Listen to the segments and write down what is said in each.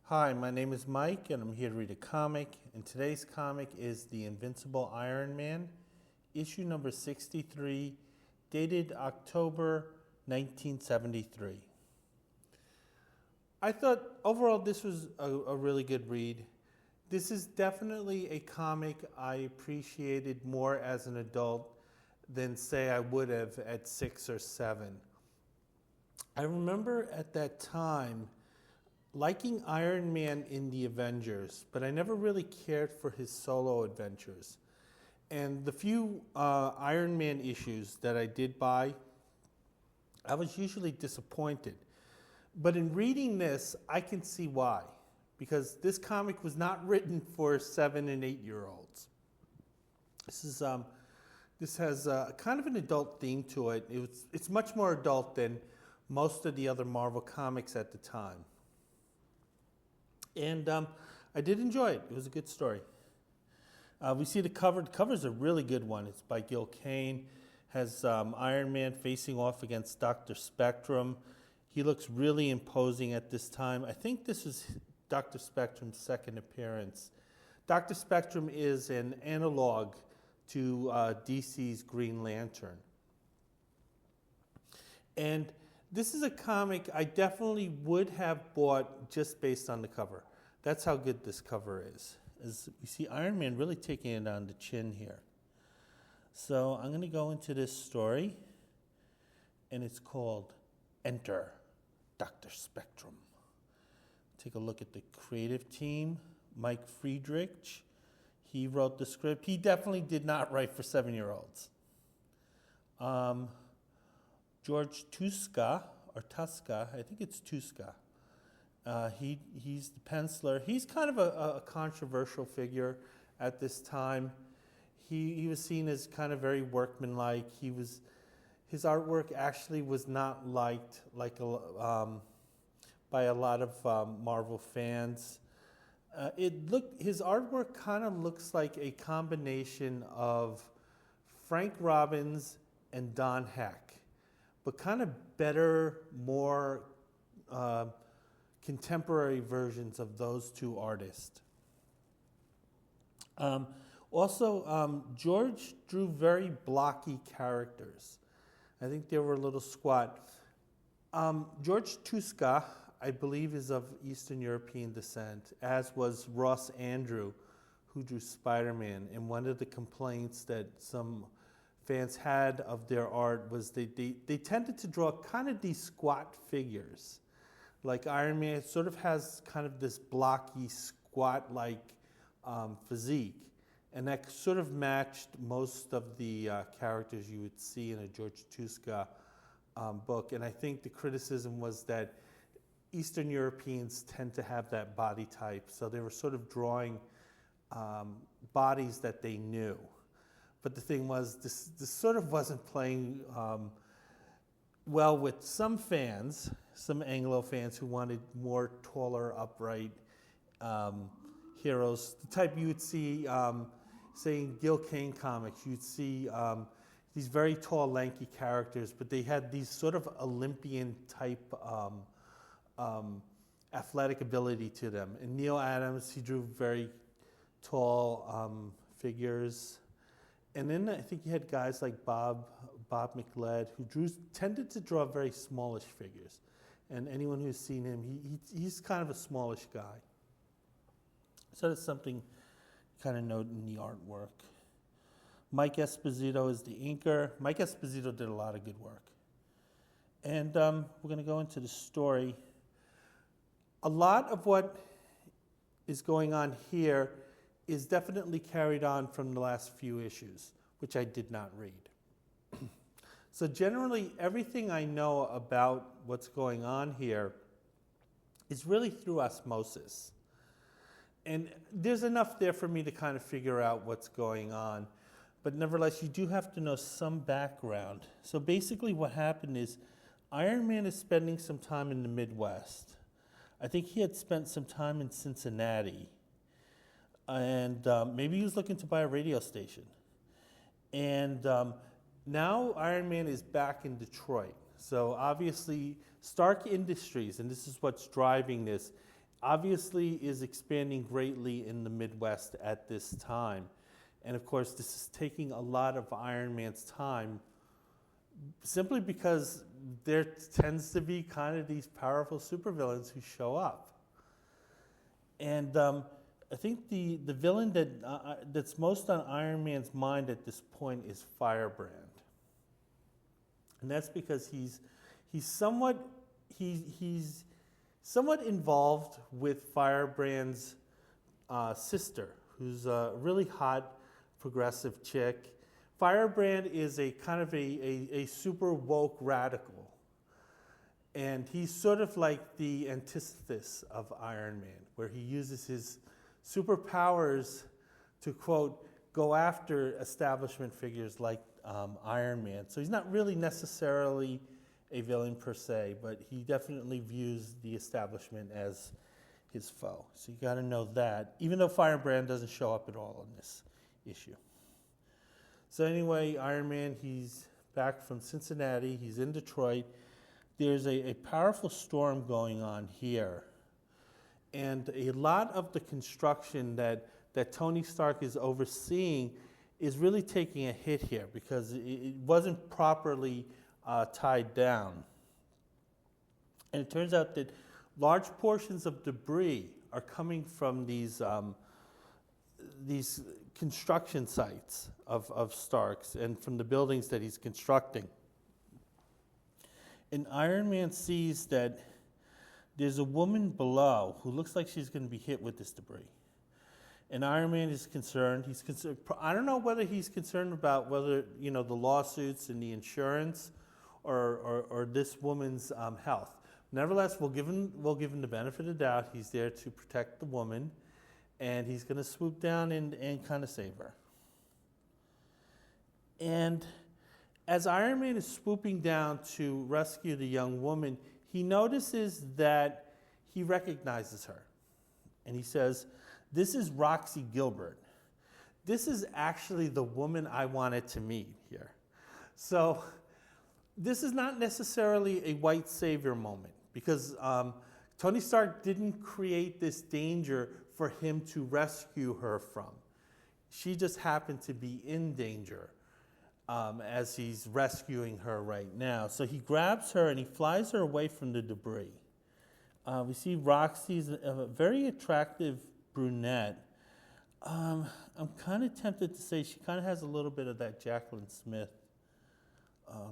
Hi, my name is Mike, and I'm here to read a comic. And today's comic is The Invincible Iron Man, issue number 63, dated October 1973. I thought overall this was a really good read. This is definitely a comic I appreciated more as an adult than, say, I would have at 6 or 7. I remember at that time liking Iron Man in the Avengers, but I never really cared for his solo adventures. And the few Iron Man issues that I did buy, I was usually disappointed. But in reading this, I can see why. Because this comic was not written for 7 and 8 year olds. This has kind of an adult theme to it. It's much more adult than most of the other Marvel comics at the time. And I did enjoy it. It was a good story. We see the cover. The cover's a really good one. It's by Gil Kane. Has Iron Man facing off against Dr. Spectrum. He looks really imposing at this time. I think this is Dr. Spectrum's second appearance. Dr. Spectrum is an analog to DC's Green Lantern. And this is a comic I definitely would have bought just based on the cover. That's how good this cover is. As we see Iron Man really taking it on the chin here. So I'm going to go into this story, and it's called Enter Dr. Spectrum. Take a look at the creative team. Mike Friedrich, he wrote the script. He definitely did not write for 7-year-olds. George Tuska, I think it's Tuska. He's the penciler. He's kind of a controversial figure at this time. He was seen as kind of very workmanlike. His artwork actually was not liked by a lot of Marvel fans. His artwork kind of looks like a combination of Frank Robbins and Don Heck, but kind of better, more contemporary versions of those two artists. George drew very blocky characters. I think they were a little squat. George Tuska, I believe, is of Eastern European descent, as was Ross Andru, who drew Spider-Man. And one of the complaints that some fans had of their art was they tended to draw kind of these squat figures. Like Iron Man sort of has kind of this blocky, squat-like physique. And that sort of matched most of the characters you would see in a George Tuska book. And I think the criticism was that Eastern Europeans tend to have that body type. So they were sort of drawing bodies that they knew. But the thing was, this sort of wasn't playing well with some fans, some Anglo fans who wanted more taller, upright heroes. The type you would see, say, in Gil Kane comics, you'd see these very tall, lanky characters, but they had these sort of Olympian-type athletic ability to them. And Neil Adams, he drew very tall figures. And then I think you had guys like Bob McLeod, who tended to draw very smallish figures. And anyone who's seen him, he's kind of a smallish guy. So that's something you kind of note in the artwork. Mike Esposito is the inker. Mike Esposito did a lot of good work. And we're going to go into the story. A lot of what is going on here is definitely carried on from the last few issues, which I did not read. So generally, everything I know about what's going on here is really through osmosis. And there's enough there for me to kind of figure out what's going on. But nevertheless, you do have to know some background. So basically what happened is Iron Man is spending some time in the Midwest. I think he had spent some time in Cincinnati. And maybe he was looking to buy a radio station. And now Iron Man is back in Detroit. So obviously Stark Industries, and this is what's driving this, obviously is expanding greatly in the Midwest at this time. And of course, this is taking a lot of Iron Man's time simply because there tends to be kind of these powerful supervillains who show up. And I think the villain that's most on Iron Man's mind at this point is Firebrand. And that's because he's somewhat involved with Firebrand's sister, who's a really hot, progressive chick. Firebrand is a kind of a super woke radical. And he's sort of like the antithesis of Iron Man, where he uses his superpowers to, quote, go after establishment figures like Iron Man. So he's not really necessarily a villain per se, but he definitely views the establishment as his foe. So you got to know that, even though Firebrand doesn't show up at all in this issue. So anyway, Iron Man, he's back from Cincinnati. He's in Detroit. There's a powerful storm going on here. And a lot of the construction that Tony Stark is overseeing is really taking a hit here because it wasn't properly tied down. And it turns out that large portions of debris are coming from these construction sites of Stark's and from the buildings that he's constructing. And Iron Man sees that there's a woman below who looks like she's going to be hit with this debris. And Iron Man is concerned. He's concerned. I don't know whether he's concerned about whether, the lawsuits and the insurance or this woman's health. Nevertheless, we'll give him the benefit of the doubt. He's there to protect the woman, and he's going to swoop down and kind of save her. And as Iron Man is swooping down to rescue the young woman, he notices that he recognizes her. And he says, "This is Roxy Gilbert. This is actually the woman I wanted to meet here." So this is not necessarily a white savior moment because Tony Stark didn't create this danger for him to rescue her from. She just happened to be in danger as he's rescuing her right now. So he grabs her and he flies her away from the debris. We see Roxy's a very attractive brunette. I'm kind of tempted to say she kind of has a little bit of that Jacqueline Smith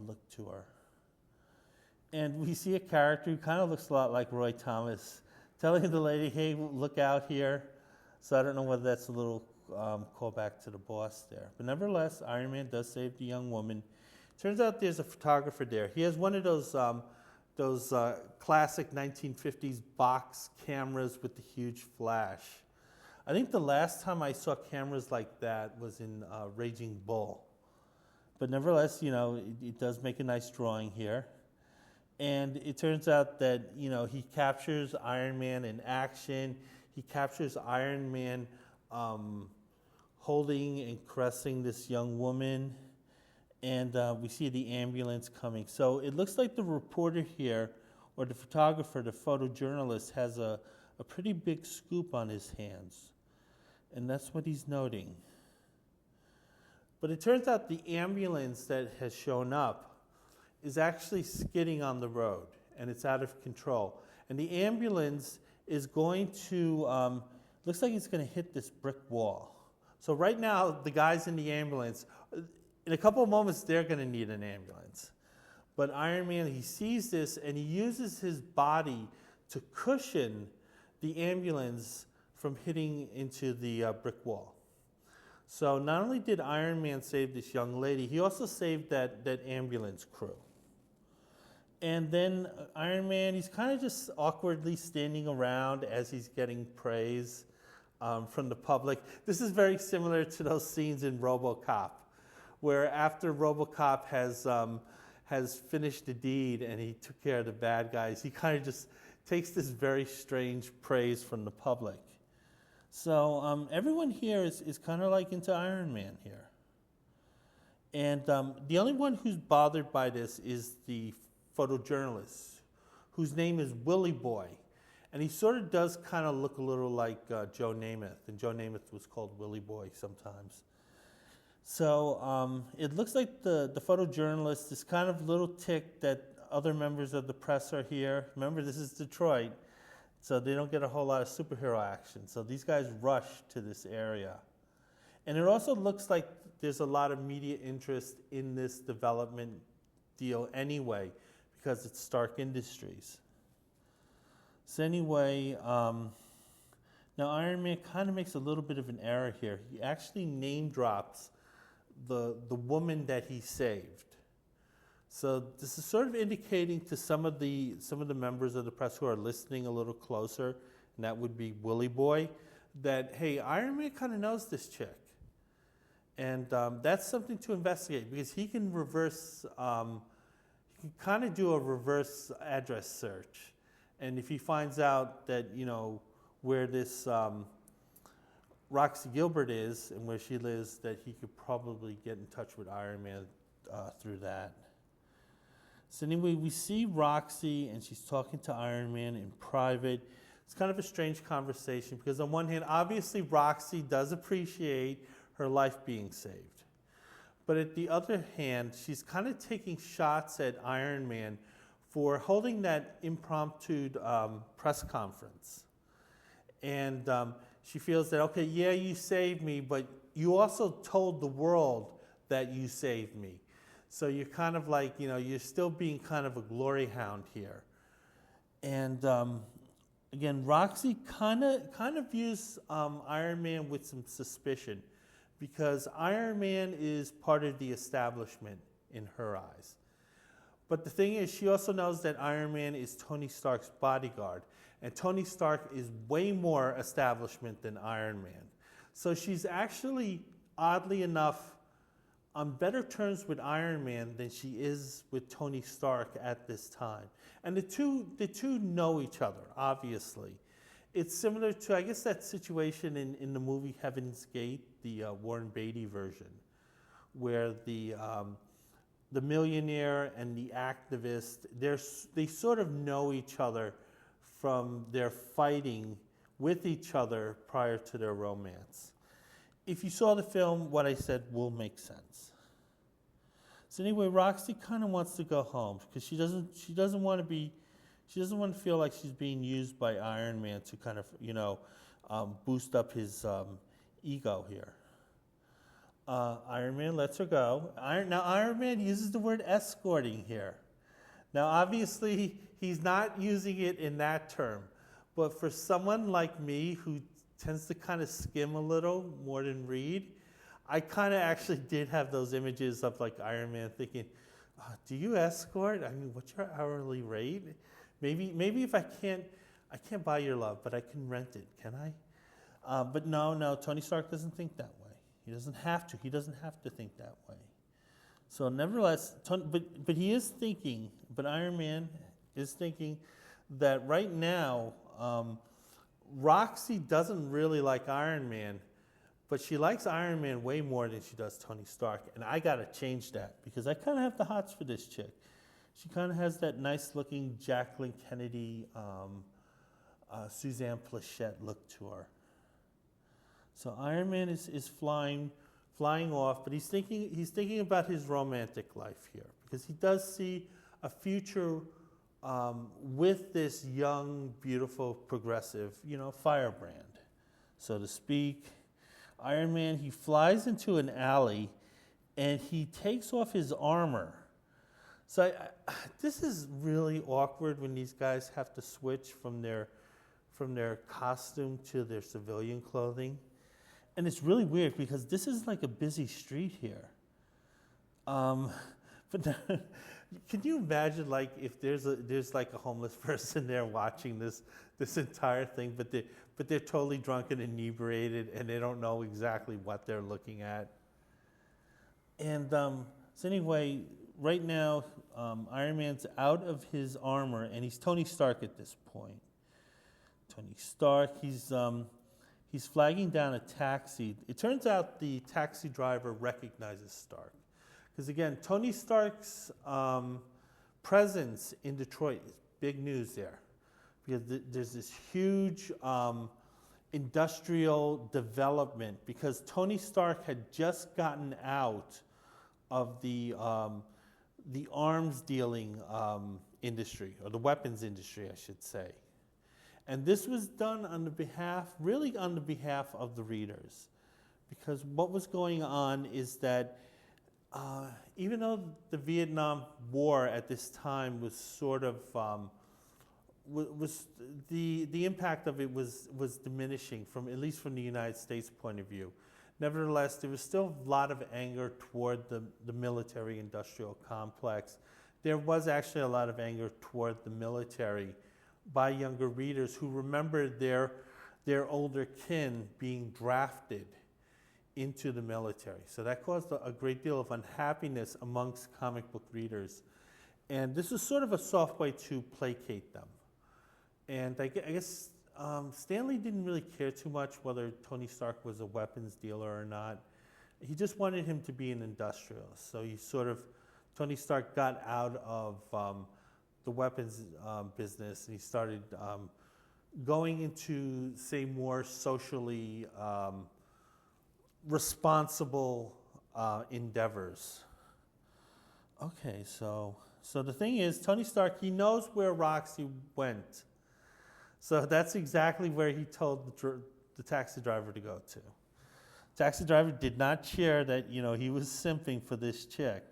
look to her. And we see a character who kind of looks a lot like Roy Thomas, telling the lady, "Hey, look out here." So I don't know whether that's a little callback to the boss there. But nevertheless, Iron Man does save the young woman. Turns out there's a photographer there. He has one of those classic 1950s box cameras with the huge flash. I think the last time I saw cameras like that was in Raging Bull. But nevertheless, it does make a nice drawing here. And it turns out that, he captures Iron Man in action. He captures Iron Man holding and caressing this young woman. And we see the ambulance coming. So it looks like the reporter here, or the photographer, the photojournalist, has a pretty big scoop on his hands. And that's what he's noting. But it turns out the ambulance that has shown up is actually skidding on the road, and it's out of control. And the ambulance is going to, looks like it's going to hit this brick wall. So right now, the guys in the ambulance, in a couple of moments, they're going to need an ambulance. But Iron Man, he sees this, and he uses his body to cushion the ambulance from hitting into the brick wall. So not only did Iron Man save this young lady, he also saved that ambulance crew. And then Iron Man, he's kind of just awkwardly standing around as he's getting praise from the public. This is very similar to those scenes in RoboCop, where after RoboCop has finished the deed and he took care of the bad guys, he kind of just takes this very strange praise from the public. So everyone here is kind of like into Iron Man here. And the only one who's bothered by this is the photojournalist, whose name is Willie Boy. And he sort of does kind of look a little like Joe Namath, and Joe Namath was called Willie Boy sometimes. So it looks like the photojournalist is kind of a little ticked that other members of the press are here. Remember, this is Detroit, so they don't get a whole lot of superhero action. So these guys rush to this area. And it also looks like there's a lot of media interest in this development deal anyway, because it's Stark Industries. So anyway, now Iron Man kind of makes a little bit of an error here. He actually name drops the woman that he saved. So this is sort of indicating to some of the members of the press who are listening a little closer, and that would be Willie Boy, that hey, Iron Man kind of knows this chick, and that's something to investigate, because he can reverse, he can kind of do a reverse address search, and if he finds out that where this Roxy Gilbert is and where she lives, that he could probably get in touch with Iron Man through that. So anyway, we see Roxy, and she's talking to Iron Man in private. It's kind of a strange conversation, because on one hand, obviously Roxy does appreciate her life being saved. But at the other hand, she's kind of taking shots at Iron Man for holding that impromptu press conference. And she feels that, okay, yeah, you saved me, but you also told the world that you saved me. So you're kind of like, you're still being kind of a glory hound here. And again, Roxy kind of views Iron Man with some suspicion, because Iron Man is part of the establishment in her eyes. But the thing is, she also knows that Iron Man is Tony Stark's bodyguard, and Tony Stark is way more establishment than Iron Man. So she's actually, oddly enough, on better terms with Iron Man than she is with Tony Stark at this time. And the two know each other, obviously. It's similar to, I guess, that situation in the movie Heaven's Gate, the Warren Beatty version, where the millionaire and the activist, they sort of know each other from their fighting with each other prior to their romance. If you saw the film, what I said will make sense. So anyway, Roxy kind of wants to go home, because she doesn't want to feel like she's being used by Iron Man to kind of boost up his ego here. Iron Man lets her go. Now Iron Man uses the word escorting here. Now obviously he's not using it in that term, but for someone like me who tends to kind of skim a little more than read, I kind of actually did have those images of like Iron Man thinking, do you escort? I mean, what's your hourly rate? Maybe if I can't buy your love, but I can rent it, can I? But no, Tony Stark doesn't think that way. He doesn't have to. He doesn't have to think that way. So nevertheless, but he is thinking, but Iron Man is thinking that right now, Roxy doesn't really like Iron Man, but she likes Iron Man way more than she does Tony Stark. And I got to change that, because I kind of have the hots for this chick. She kind of has that nice-looking Jacqueline Kennedy, Suzanne Plachette look to her. So Iron Man is flying off, but he's thinking about his romantic life here, because he does see a future with this young, beautiful, progressive, firebrand, so to speak. Iron Man, he flies into an alley, and he takes off his armor. So this is really awkward when these guys have to switch from their costume to their civilian clothing. And it's really weird, because this is like a busy street here. But can you imagine, like, if there's like a homeless person there watching this entire thing, but they're totally drunk and inebriated, and they don't know exactly what they're looking at. And so anyway, right now, Iron Man's out of his armor, and he's Tony Stark at this point. Tony Stark, he's flagging down a taxi. It turns out the taxi driver recognizes Stark, because again, Tony Stark's presence in Detroit is big news there, because there's this huge industrial development, because Tony Stark had just gotten out of the arms dealing industry, or the weapons industry, I should say. And this was done on the behalf of the readers. Because what was going on is that even though the Vietnam War at this time was sort of, the impact of it was diminishing, at least from the United States point of view. Nevertheless, there was still a lot of anger toward the military-industrial complex. There was actually a lot of anger toward the military by younger readers who remembered their older kin being drafted into the military. So that caused a great deal of unhappiness amongst comic book readers. And this was sort of a soft way to placate them. And I guess Stan Lee didn't really care too much whether Tony Stark was a weapons dealer or not. He just wanted him to be an industrialist. So Tony Stark got out of the weapons business, and he started going into, say, more socially responsible endeavors. Okay, so the thing is, Tony Stark, he knows where Roxy went. So that's exactly where he told the taxi driver to go to. Taxi driver did not share that, he was simping for this chick.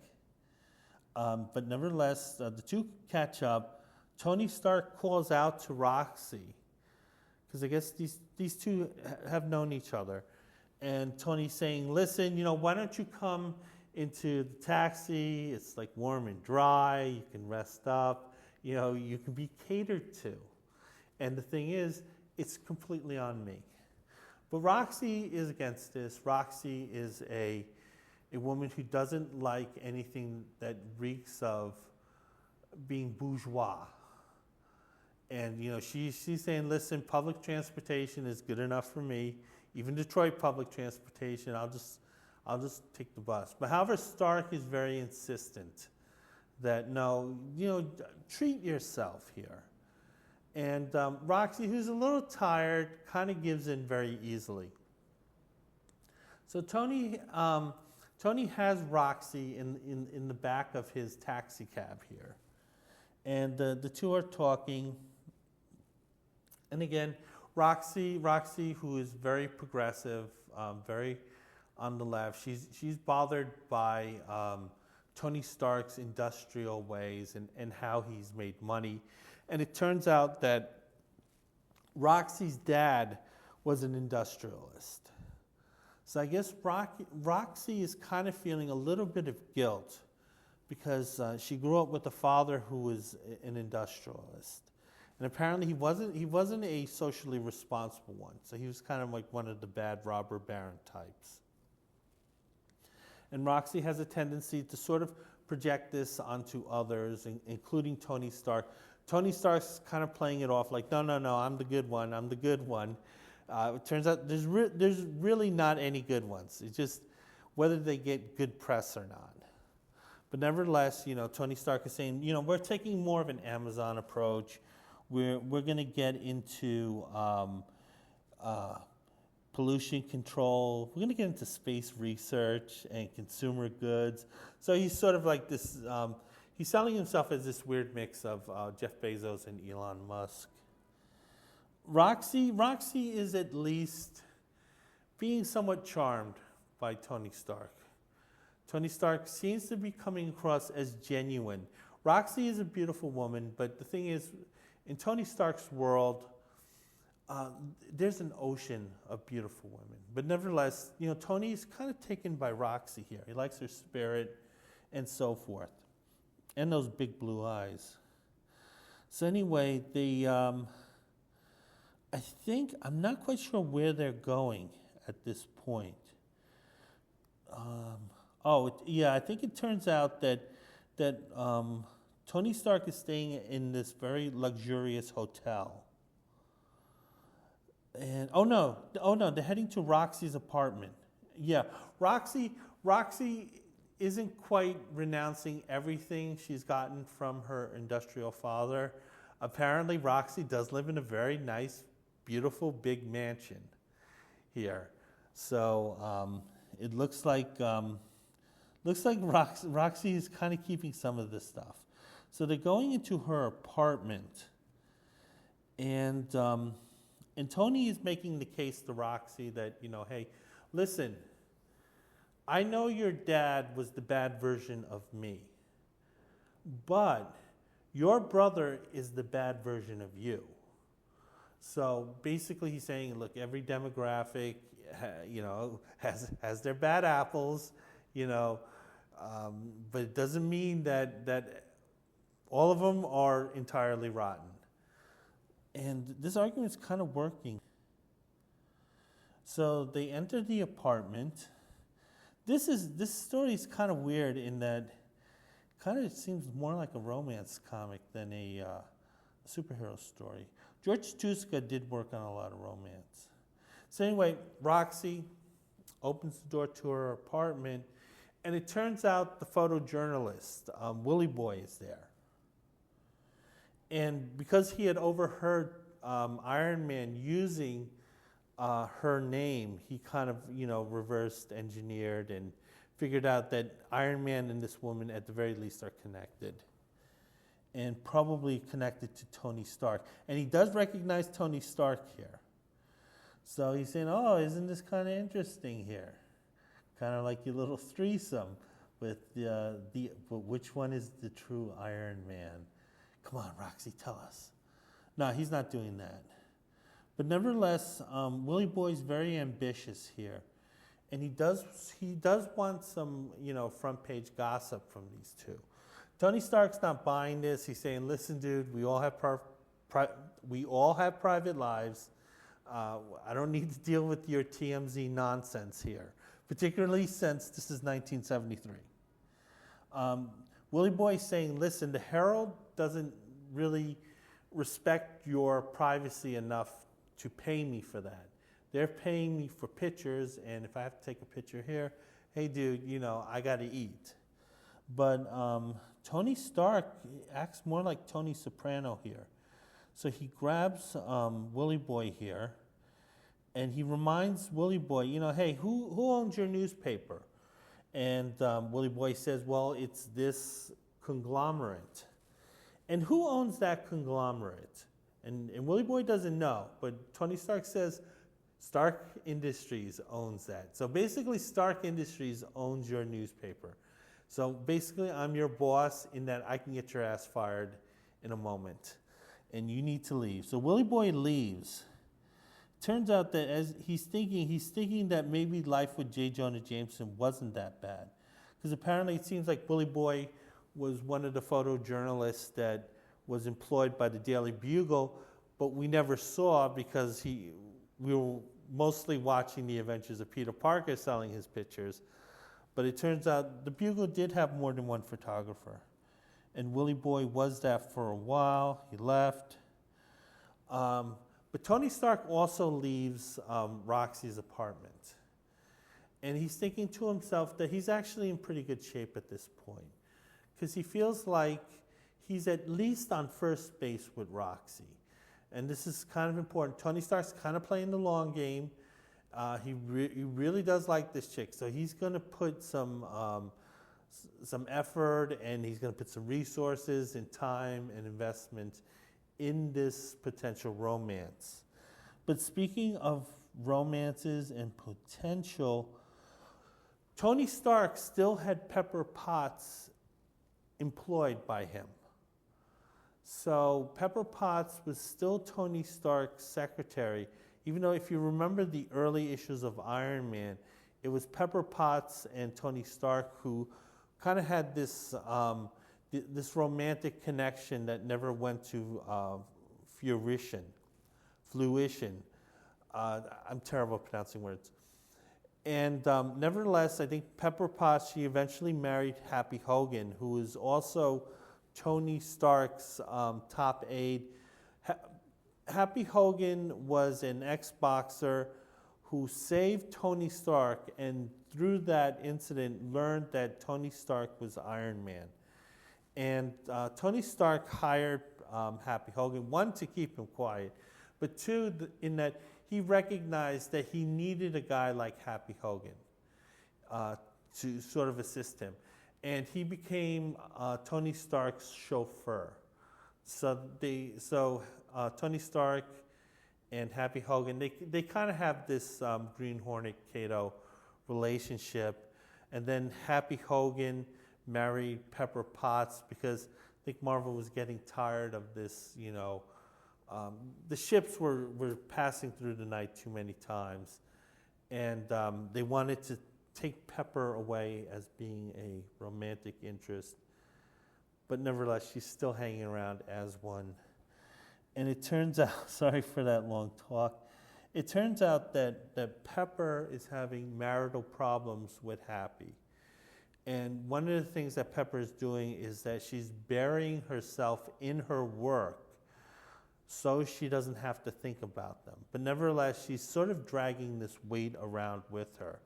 But nevertheless, the two catch up. Tony Stark calls out to Roxy, because I guess these two have known each other. And Tony's saying, listen, why don't you come into the taxi? It's like warm and dry. You can rest up. You can be catered to. And the thing is, it's completely on me. But Roxy is against this. Roxy is a woman who doesn't like anything that reeks of being bourgeois. And she's saying, listen, public transportation is good enough for me. Even Detroit public transportation, I'll just take the bus. But however, Stark is very insistent that no, treat yourself here. And Roxy, who's a little tired, kind of gives in very easily. So Tony has Roxy in the back of his taxi cab here. And the two are talking. And again, Roxy, who is very progressive, very on the left, she's bothered by Tony Stark's industrial ways and how he's made money. And it turns out that Roxy's dad was an industrialist. So I guess Roxy is kind of feeling a little bit of guilt because she grew up with a father who was an industrialist. And apparently he wasn't a socially responsible one. So he was kind of like one of the bad robber baron types. And Roxy has a tendency to sort of project this onto others, including Tony Stark. Tony Stark's kind of playing it off like, no, I'm the good one. It turns out there's really not any good ones. It's just whether they get good press or not. But nevertheless, Tony Stark is saying, we're taking more of an Amazon approach. We're going to get into pollution control. We're going to get into space research and consumer goods. So he's sort of like this. He's selling himself as this weird mix of Jeff Bezos and Elon Musk. Roxy is at least being somewhat charmed by Tony Stark. Tony Stark seems to be coming across as genuine. Roxy is a beautiful woman, but the thing is, in Tony Stark's world, there's an ocean of beautiful women. But nevertheless, Tony's kind of taken by Roxy here. He likes her spirit and so forth. And those big blue eyes. So anyway, I'm not quite sure where they're going at this point. I think it turns out that Tony Stark is staying in this very luxurious hotel. And they're heading to Roxy's apartment. Yeah, Roxy isn't quite renouncing everything she's gotten from her industrial father. apparently Roxy does live in a very nice, beautiful, big mansion here. So it looks like Roxy is kind of keeping some of this stuff. So they're going into her apartment, and Tony is making the case to Roxy that, hey, listen, I know your dad was the bad version of me, but your brother is the bad version of you. So basically he's saying, look, every demographic, has their bad apples, but it doesn't mean that all of them are entirely rotten. And this argument's kind of working. So they enter the apartment. This story is kind of weird in that it seems more like a romance comic than a superhero story. George Tuska did work on a lot of romance. So anyway, Roxy opens the door to her apartment, and it turns out the photojournalist, Willie Boy, is there. And because he had overheard Iron Man using her name, he kind of, reversed engineered and figured out that Iron Man and this woman, at the very least, are connected. And probably connected to Tony Stark. And he does recognize Tony Stark here. So he's saying, oh, isn't this kind of interesting here? Kind of like your little threesome with which one is the true Iron Man? Come on, Roxy, tell us. No, he's not doing that. But nevertheless, Willie Boy's very ambitious here. And he does want some, front page gossip from these two. Tony Stark's not buying this. He's saying, listen, dude, we all have private lives. I don't need to deal with your TMZ nonsense here, particularly since this is 1973. Willie Boy's saying, listen, the Herald doesn't really respect your privacy enough to pay me for that. They're paying me for pictures, and if I have to take a picture here, hey, dude, I got to eat. But Tony Stark acts more like Tony Soprano here. So he grabs Willie Boy here, and he reminds Willie Boy, hey, who owns your newspaper? And Willie Boy says, well, it's this conglomerate. And who owns that conglomerate? And Willie Boy doesn't know, but Tony Stark says Stark Industries owns that. So basically, Stark Industries owns your newspaper. So basically, I'm your boss in that I can get your ass fired in a moment. And you need to leave. So Willie Boy leaves. Turns out that as he's thinking that maybe life with J. Jonah Jameson wasn't that bad. Because apparently it seems like Willie Boy was one of the photojournalists that was employed by the Daily Bugle, but we never saw because we were mostly watching the adventures of Peter Parker selling his pictures. But it turns out the Bugle did have more than one photographer. And Willie Boy was that for a while. He left. But Tony Stark also leaves Roxy's apartment. And he's thinking to himself that he's actually in pretty good shape at this point. Because he feels like he's at least on first base with Roxy. And this is kind of important. Tony Stark's kind of playing the long game. He really does like this chick. So he's going to put some effort, and he's going to put some resources and time and investment in this potential romance. But speaking of romances and potential, Tony Stark still had Pepper Potts employed by him. So Pepper Potts was still Tony Stark's secretary, even though if you remember the early issues of Iron Man, it was Pepper Potts and Tony Stark who kind of had this romantic connection that never went to fruition. I'm terrible at pronouncing words. And nevertheless, I think Pepper Potts, she eventually married Happy Hogan, who is also Tony Stark's top aide. Happy Hogan was an ex-boxer who saved Tony Stark, and through that incident learned that Tony Stark was Iron Man. And Tony Stark hired Happy Hogan. One, to keep him quiet, but two, in that he recognized that he needed a guy like Happy Hogan to sort of assist him. And he became Tony Stark's chauffeur. So Tony Stark and Happy Hogan, they kind of have this Green Hornet Kato relationship. And then Happy Hogan married Pepper Potts because I think Marvel was getting tired of this, the ships were passing through the night too many times. And they wanted to take Pepper away as being a romantic interest. But nevertheless, she's still hanging around as one. And it turns out, sorry for that long talk, it turns out that Pepper is having marital problems with Happy. And one of the things that Pepper is doing is that she's burying herself in her work so she doesn't have to think about them. But nevertheless, she's sort of dragging this weight around with her.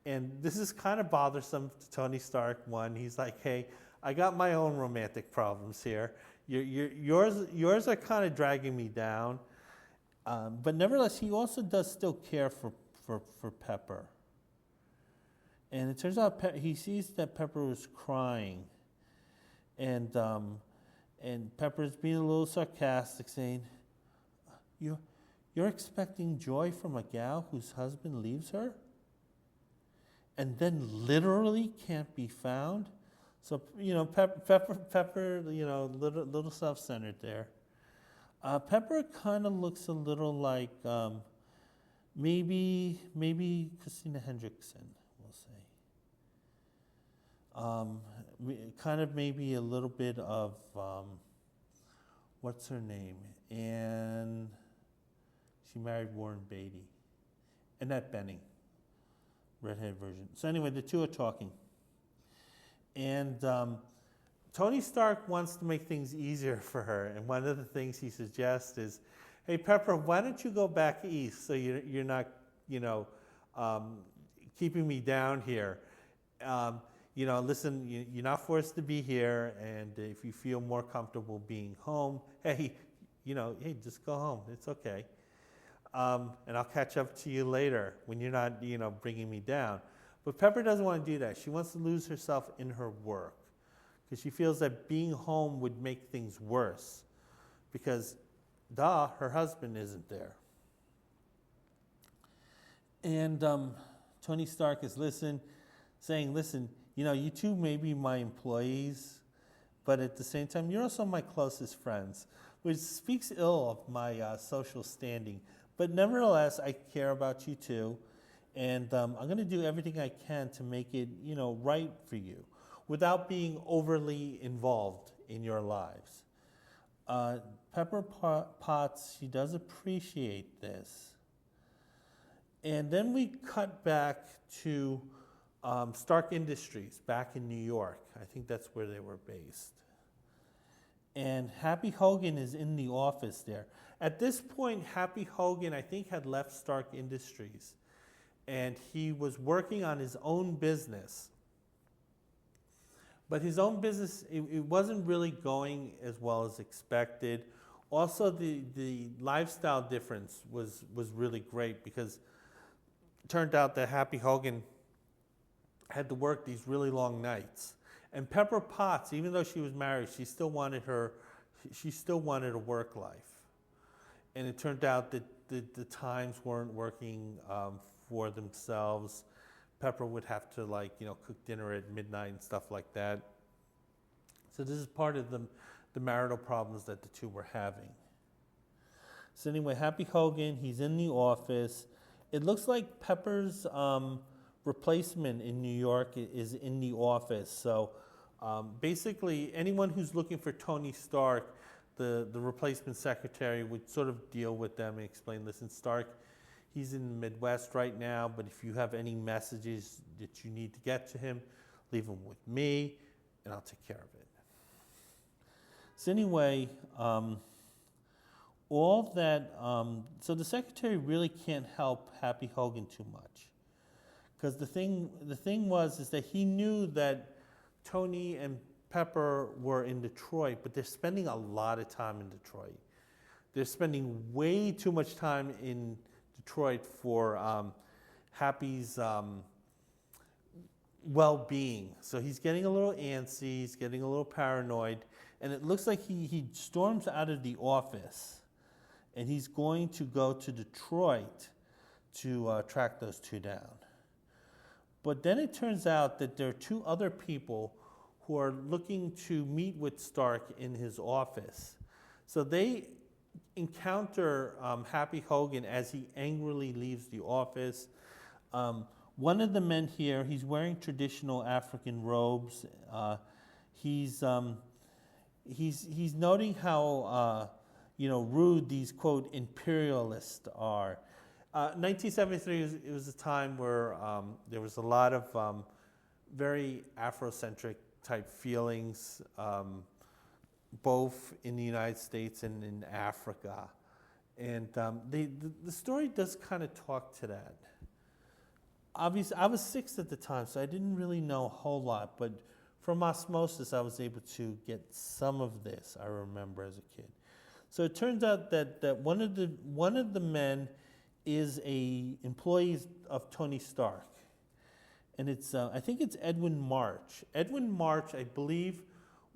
And this is kind of bothersome to Tony Stark. One, he's like, hey, I got my own romantic problems here. Yours are kind of dragging me down. But nevertheless, he also does still care for Pepper. And it turns out he sees that Pepper was crying. And Pepper's being a little sarcastic, saying, You're expecting joy from a gal whose husband leaves her? And then literally can't be found? So, Pepper, little self-centered there. Pepper kind of looks a little like maybe Christina Hendrickson, we'll say. Kind of maybe a little bit of, what's her name? And she married Warren Beatty. Annette Bening, redhead version. So anyway, the two are talking. And Tony Stark wants to make things easier for her, and one of the things he suggests is, hey, Pepper, why don't you go back east so you're not, keeping me down here. Listen, you're not forced to be here, and if you feel more comfortable being home, hey, just go home. It's okay. And I'll catch up to you later when you're not, bringing me down. But Pepper doesn't want to do that. She wants to lose herself in her work because she feels that being home would make things worse because, her husband isn't there. And Tony Stark is saying, listen, you two may be my employees, but at the same time, you're also my closest friends, which speaks ill of my social standing. But nevertheless, I care about you too. And I'm going to do everything I can to make it, right for you without being overly involved in your lives. Pepper Potts, she does appreciate this. And then we cut back to Stark Industries back in New York. I think that's where they were based. And Happy Hogan is in the office there. At this point, Happy Hogan, I think, had left Stark Industries. And he was working on his own business. But his own business, it wasn't really going as well as expected. Also, the lifestyle difference was really great because it turned out that Happy Hogan had to work these really long nights. And Pepper Potts, even though she was married, she still wanted a work life. And it turned out that the times weren't working for themselves. Pepper would have to cook dinner at midnight and stuff like that. So this is part of the marital problems that the two were having. So anyway, Happy Hogan, he's in the office. It looks like Pepper's replacement in New York is in the office. So basically, anyone who's looking for Tony Stark, the replacement secretary would sort of deal with them and explain, listen, Stark, he's in the Midwest right now, but if you have any messages that you need to get to him, leave them with me, and I'll take care of it. So anyway, all that, so the secretary really can't help Happy Hogan too much. Because the thing was is that he knew that Tony and Pepper were in Detroit, but they're spending a lot of time in Detroit. They're spending way too much time in Detroit for Happy's well-being. So he's getting a little antsy, he's getting a little paranoid, and it looks like he storms out of the office, and he's going to go to Detroit to track those two down. But then it turns out that there are two other people who are looking to meet with Stark in his office. So they encounter Happy Hogan as he angrily leaves the office. One of the men here, he's wearing traditional African robes. He's noting how rude these, quote, imperialists are. 1973 it was a time where there was a lot of very Afrocentric type feelings, both in the United States and in Africa. And the story does kind of talk to that. Obviously, I was 6 at the time, so I didn't really know a whole lot, but from osmosis, I was able to get some of this, I remember as a kid. So it turns out that one of the men is a employee of Tony Stark. And it's I think it's Edwin March. Edwin March, I believe,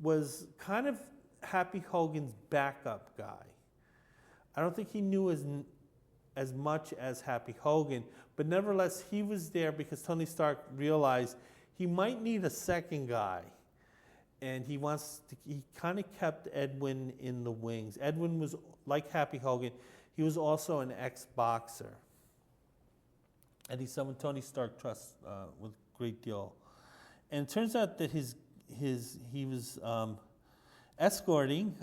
was kind of Happy Hogan's backup guy. I don't think he knew as much as Happy Hogan, but nevertheless, he was there because Tony Stark realized he might need a second guy. And he kind of kept Edwin in the wings. Edwin was, like Happy Hogan, he was also an ex-boxer. And he's someone Tony Stark trusts with a great deal. And it turns out that he was escorting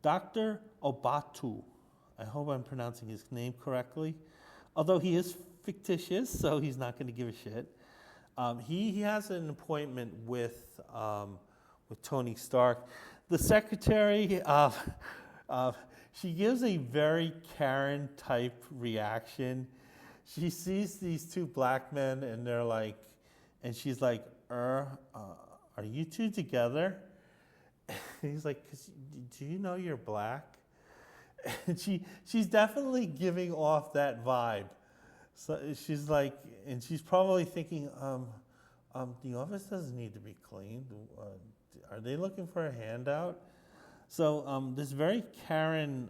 Dr. Obatu. I hope I'm pronouncing his name correctly. Although he is fictitious, so he's not going to give a shit. He has an appointment with Tony Stark. The secretary, she gives a very Karen type reaction. She sees these two black men, and they're like, and she's like, are you two together? And he's like, do you know you're black? And she's definitely giving off that vibe. So she's like, and she's probably thinking, the office doesn't need to be cleaned. Are they looking for a handout? So this very Karen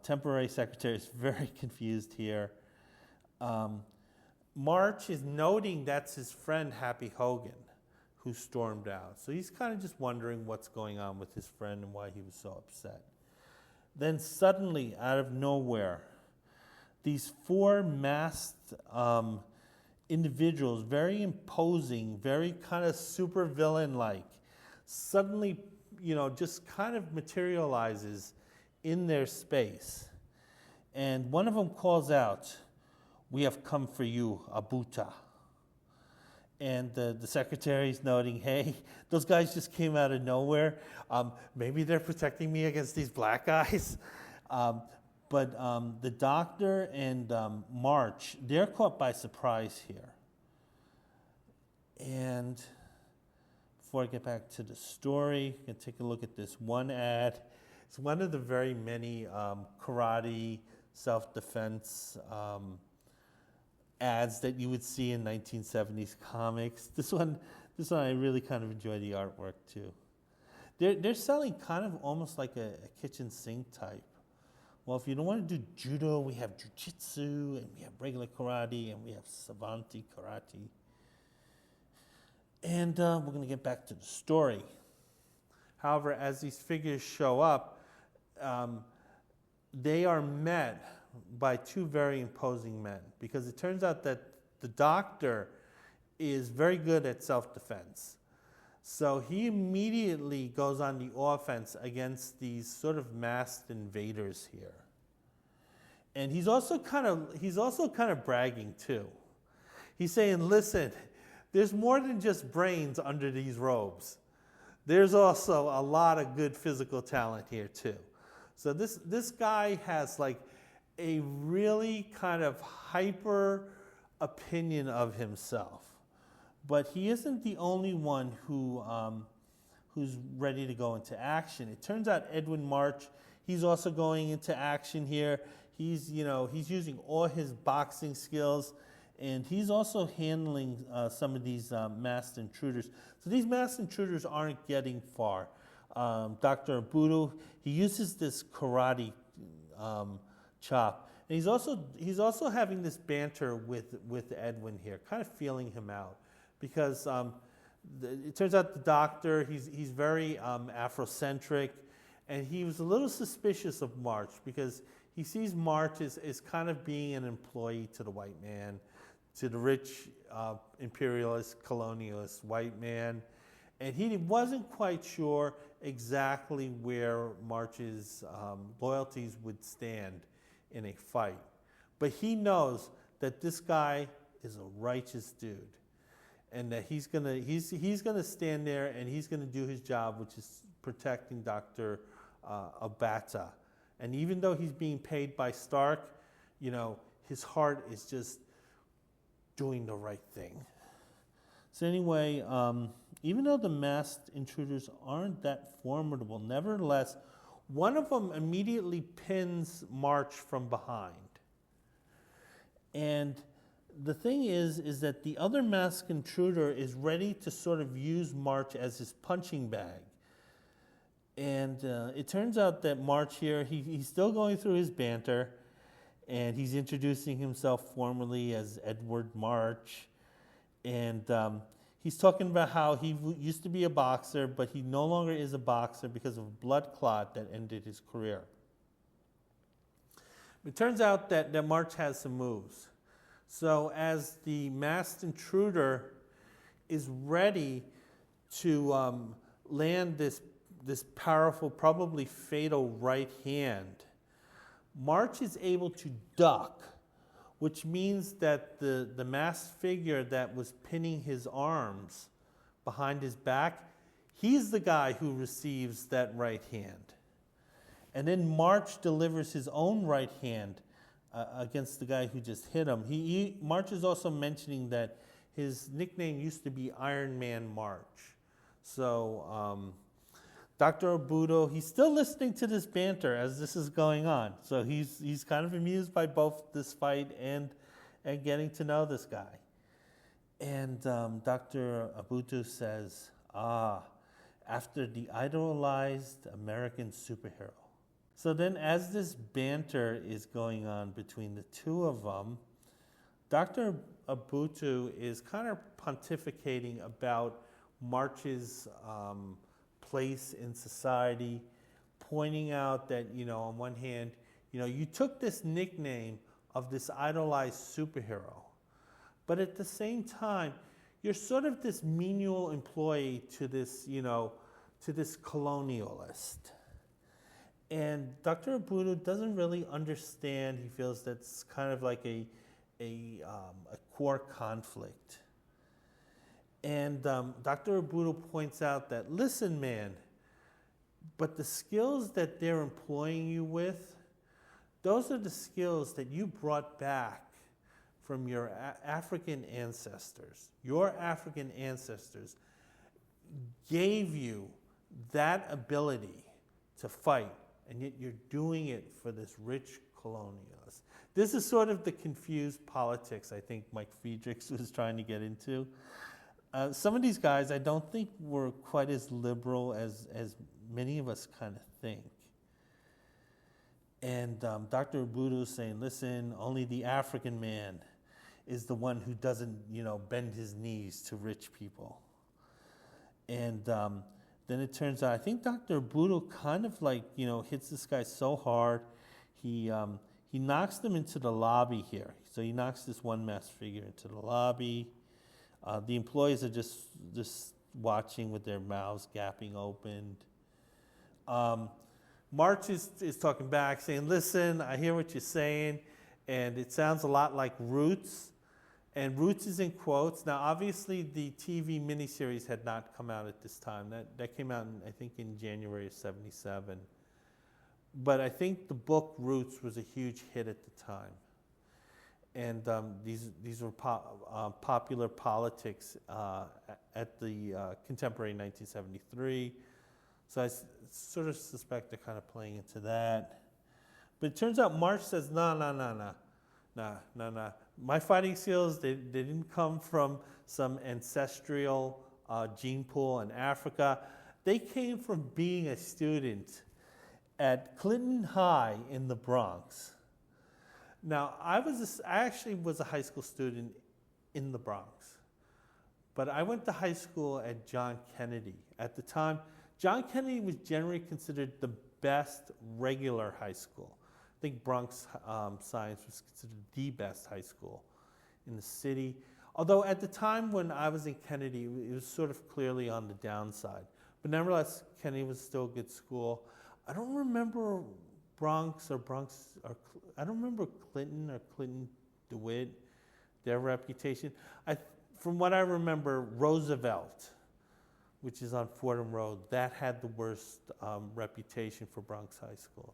temporary secretary is very confused here. March is noting that's his friend Happy Hogan who stormed out. So he's kind of just wondering what's going on with his friend and why he was so upset. Then suddenly, out of nowhere, these 4 masked individuals, very imposing, very kind of super villain-like, suddenly, just kind of materializes in their space. And one of them calls out, "We have come for you, Abuta." And the secretary's noting, hey, those guys just came out of nowhere. Maybe they're protecting me against these black guys. But the doctor and March, they're caught by surprise here. And before I get back to the story, you can take a look at this one ad. It's one of the very many karate, self-defense ads that you would see in 1970s comics. This one I really kind of enjoy the artwork too. They're selling kind of almost like a kitchen sink type. Well, if you don't want to do judo, we have jujitsu, and we have regular karate, and we have savanti karate. And we're going to get back to the story. However, as these figures show up, they are met by 2 very imposing men, because it turns out that the doctor is very good at self-defense. So he immediately goes on the offense against these sort of masked invaders here. And he's also kind of bragging too. He's saying, listen, there's more than just brains under these robes. There's also a lot of good physical talent here too. So this guy has like a really kind of hyper opinion of himself. But he isn't the only one who's ready to go into action. It turns out Edwin March, he's also going into action here. He's using all his boxing skills, and he's also handling some of these masked intruders. So these masked intruders aren't getting far. Dr. Abudu, he uses this karate chop, and he's also having this banter with Edwin here, kind of feeling him out, because it turns out the doctor, he's very Afrocentric, and he was a little suspicious of March because he sees March as kind of being an employee to the white man, to the rich imperialist, colonialist white man. And he wasn't quite sure exactly where March's loyalties would stand in a fight. But he knows that this guy is a righteous dude, and that he's gonna stand there and he's gonna do his job, which is protecting Dr. Abata. And even though he's being paid by Stark, his heart is just doing the right thing. So anyway, even though the masked intruders aren't that formidable, nevertheless, one of them immediately pins March from behind. And the thing is that the other masked intruder is ready to sort of use March as his punching bag. And it turns out that March here, he's still going through his banter, and he's introducing himself formally as Edward March. And he's talking about how he used to be a boxer, but he no longer is a boxer because of a blood clot that ended his career. It turns out that March has some moves. So as the masked intruder is ready to land this powerful, probably fatal right hand, March is able to duck, which means that the masked figure that was pinning his arms behind his back, he's the guy who receives that right hand. And then March delivers his own right hand against the guy who just hit him. March is also mentioning that his nickname used to be Iron Man March. So Dr. Abudu, he's still listening to this banter as this is going on. So he's kind of amused by both this fight and getting to know this guy. And Dr. Abudu says, after the idolized American superhero. So then as this banter is going on between the two of them, Dr. Abudu is kind of pontificating about March's place in society, pointing out that, on one hand, you took this nickname of this idolized superhero, but at the same time, you're sort of this menial employee to this, to this colonialist. And Dr. Abudu doesn't really understand. He feels that's kind of like a core conflict. And Dr. Abudu points out that, listen, man, but the skills that they're employing you with, those are the skills that you brought back from your African ancestors. Your African ancestors gave you that ability to fight, and yet you're doing it for this rich colonialist. This is sort of the confused politics I think Mike Friedrichs was trying to get into. Some of these guys I don't think were quite as liberal as many of us kind of think. And Dr. Abudu is saying, listen, only the African man is the one who doesn't, bend his knees to rich people. And then it turns out, I think Dr. Abudu kind of hits this guy so hard, he knocks them into the lobby here. So he knocks this one masked figure into the lobby. The employees are just watching with their mouths gaping open. March is talking back, saying, listen, I hear what you're saying, and it sounds a lot like Roots. And Roots is in quotes. Now, obviously, the TV miniseries had not come out at this time. That came out, I think, in January of '77. But I think the book Roots was a huge hit at the time. and these were popular politics at the contemporary 1973. So I sort of suspect they're kind of playing into that. But it turns out March says, no. My fighting skills, they didn't come from some ancestral gene pool in Africa. They came from being a student at Clinton High in the Bronx. Now, I actually was a high school student in the Bronx, but I went to high school at John Kennedy. At the time, John Kennedy was generally considered the best regular high school. I think Bronx Science was considered the best high school in the city. Although at the time when I was in Kennedy, it was sort of clearly on the downside. But nevertheless, Kennedy was still a good school. I don't remember I don't remember Clinton or Clinton DeWitt, their reputation. From what I remember, Roosevelt, which is on Fordham Road, that had the worst reputation for Bronx high schools.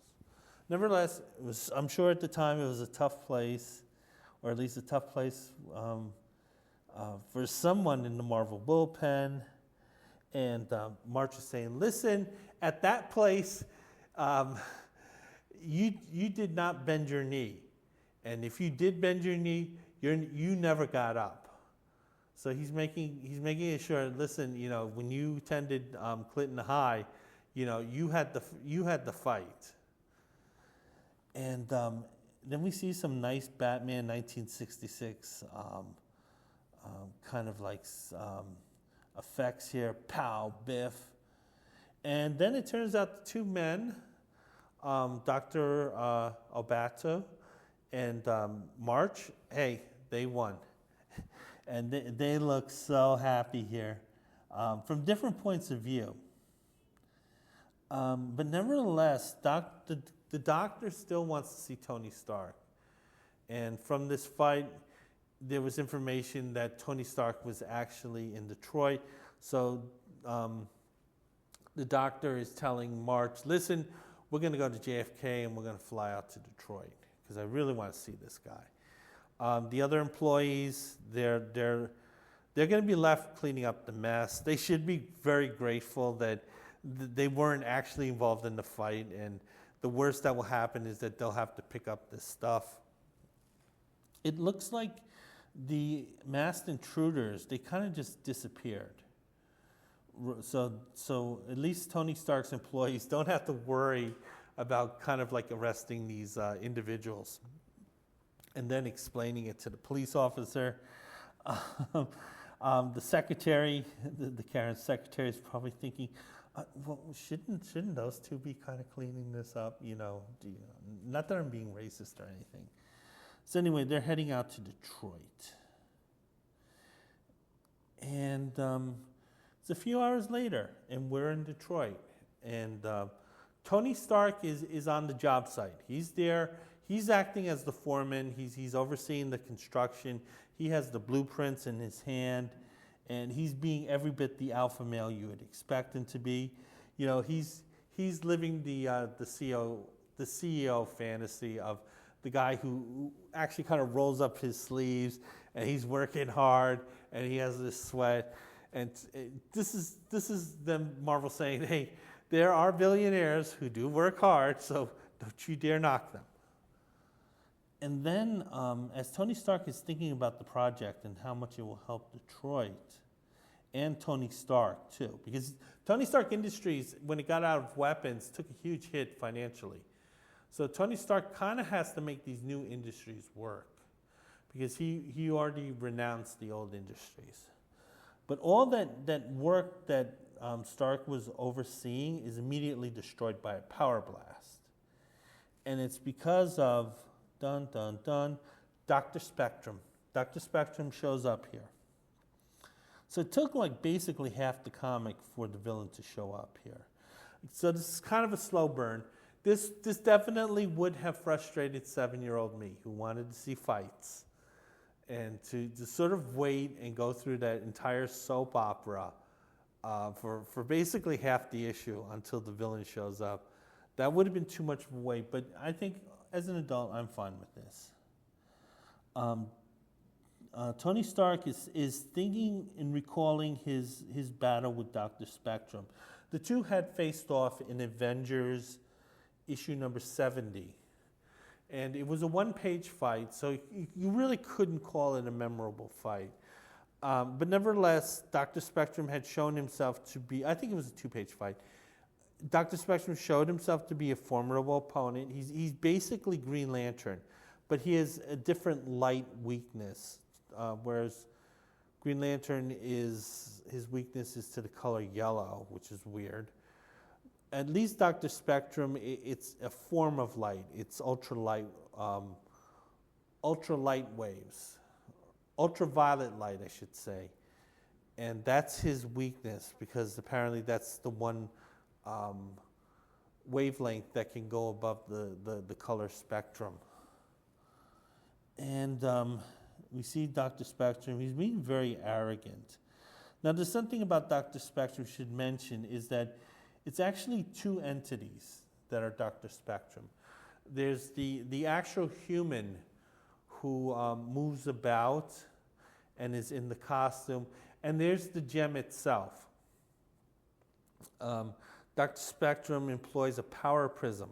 Nevertheless, I'm sure at the time it was a tough place, or at least a tough place for someone in the Marvel bullpen. And March is saying, listen, at that place, you did not bend your knee. And if you did bend your knee, you never got up. So he's making it sure, listen, when you attended Clinton High, you had the fight. And then we see some nice Batman 1966 kind of like effects here, pow, biff. And then it turns out the two men, Dr. Albato and March, hey, they won. And they look so happy here from different points of view. But nevertheless, the doctor still wants to see Tony Stark. And from this fight, there was information that Tony Stark was actually in Detroit. So the doctor is telling March, listen, we're going to go to JFK and we're going to fly out to Detroit because I really want to see this guy. The other employees, they're going to be left cleaning up the mess. They should be very grateful that they weren't actually involved in the fight, and the worst that will happen is that they'll have to pick up this stuff. It looks like the masked intruders, they kind of just disappeared. So at least Tony Stark's employees don't have to worry about kind of like arresting these individuals and then explaining it to the police officer. The secretary, the Karen's secretary, is probably thinking, well, shouldn't those two be kind of cleaning this up? Not that I'm being racist or anything. So anyway, they're heading out to Detroit. And it's a few hours later, and we're in Detroit. And Tony Stark is on the job site. He's there. He's acting as the foreman. He's overseeing the construction. He has the blueprints in his hand, and he's being every bit the alpha male you would expect him to be. He's living the CEO fantasy of the guy who actually kind of rolls up his sleeves and he's working hard and he has this sweat. And this is them, Marvel saying, hey, there are billionaires who do work hard, so don't you dare knock them. And then as Tony Stark is thinking about the project and how much it will help Detroit, and Tony Stark too, because Tony Stark Industries, when it got out of weapons, took a huge hit financially. So Tony Stark kind of has to make these new industries work because he already renounced the old industries. But all that work that Stark was overseeing is immediately destroyed by a power blast. And it's because of, dun, dun, dun, Dr. Spectrum. Dr. Spectrum shows up here. So it took like basically half the comic for the villain to show up here. So this is kind of a slow burn. This definitely would have frustrated 7-year-old me who wanted to see fights. And to sort of wait and go through that entire soap opera for basically half the issue until the villain shows up, that would have been too much of a wait. But I think as an adult, I'm fine with this. Um, Tony Stark is thinking and recalling his battle with Dr. Spectrum. The two had faced off in Avengers issue number 70. And it was a one-page fight, so you really couldn't call it a memorable fight. But nevertheless, Dr. Spectrum had shown himself to be, I think it was a two-page fight. Dr. Spectrum showed himself to be a formidable opponent. He's basically Green Lantern, but he has a different light weakness, whereas Green Lantern his weakness is to the color yellow, which is weird. At least Dr. Spectrum, it's a form of light. It's ultralight waves, ultraviolet light, I should say. And that's his weakness, because apparently that's the one wavelength that can go above the color spectrum. And we see Dr. Spectrum, he's being very arrogant. Now, there's something about Dr. Spectrum we should mention, is that it's actually two entities that are Dr. Spectrum. There's the actual human who moves about and is in the costume, and there's the gem itself. Dr. Spectrum employs a power prism,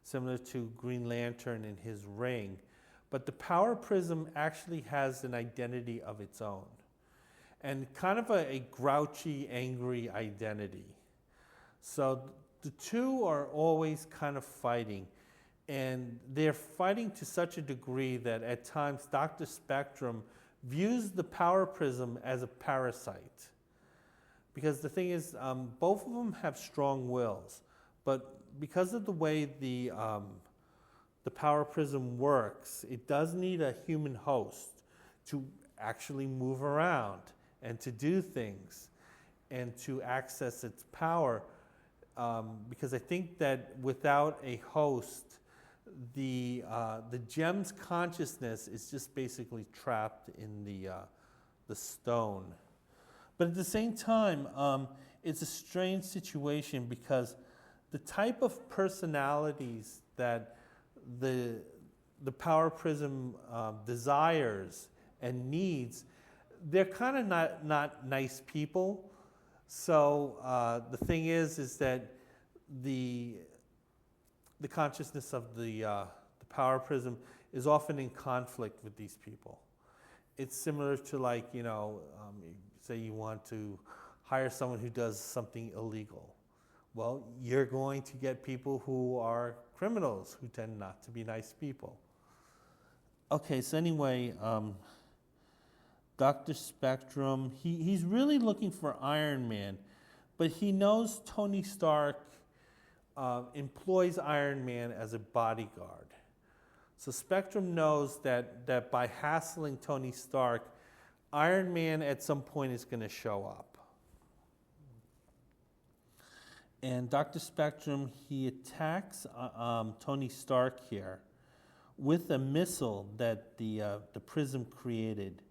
similar to Green Lantern in his ring, but the power prism actually has an identity of its own, and kind of a grouchy, angry identity. So the two are always kind of fighting, and they're fighting to such a degree that at times Dr. Spectrum views the power prism as a parasite. Because the thing is, both of them have strong wills, but because of the way the power prism works, it does need a human host to actually move around and to do things and to access its power. Because I think that without a host, the gem's consciousness is just basically trapped in the stone. But at the same time, it's a strange situation, because the type of personalities that the power prism desires and needs, they're kind of not nice people. So the thing is that the consciousness of the power prism is often in conflict with these people. It's similar to, like, say you want to hire someone who does something illegal. Well, you're going to get people who are criminals, who tend not to be nice people. Okay, so anyway, Dr. Spectrum, he's really looking for Iron Man, but he knows Tony Stark employs Iron Man as a bodyguard. So Spectrum knows that by hassling Tony Stark, Iron Man at some point is going to show up. And Dr. Spectrum, he attacks Tony Stark here with a missile that the prism created.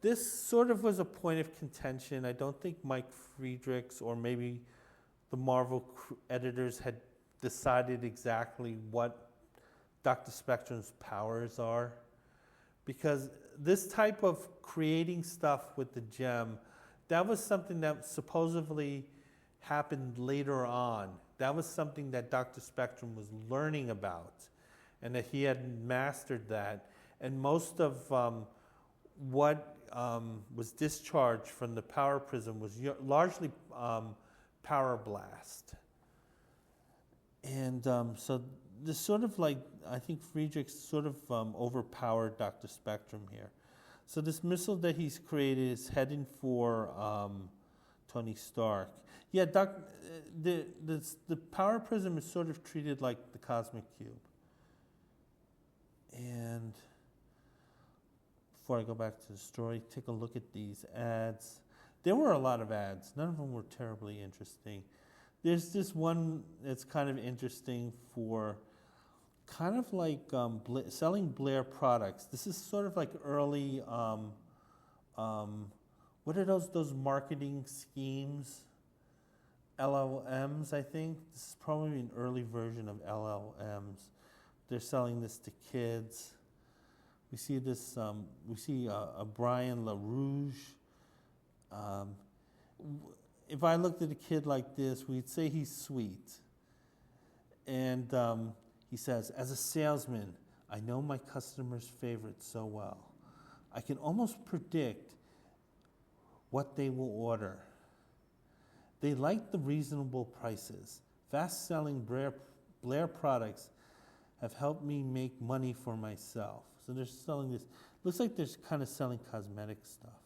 This sort of was a point of contention. I don't think Mike Friedrichs or maybe the Marvel editors had decided exactly what Dr. Spectrum's powers are. Because this type of creating stuff with the gem, that was something that supposedly happened later on. That was something that Dr. Spectrum was learning about, and that he had mastered that. And most of what was discharged from the power prism was largely power blast. And so this sort of, like, I think Friedrich sort of overpowered Dr. Spectrum here. So this missile that he's created is heading for Tony Stark. Yeah, the power prism is sort of treated like the cosmic cube. And before I go back to the story, take a look at these ads. There were a lot of ads. None of them were terribly interesting. There's this one that's kind of interesting for kind of like selling Blair products. This is sort of like early, what are those marketing schemes? LLMs, I think. This is probably an early version of LLMs. they're selling this to kids. We see this. We see a Brian LaRouge. If I looked at a kid like this, we'd say he's sweet. And he says, as a salesman, I know my customers' favorites so well. I can almost predict what they will order. They like the reasonable prices. Fast-selling Blair products have helped me make money for myself. So they're selling this. Looks like they're kind of selling cosmetic stuff.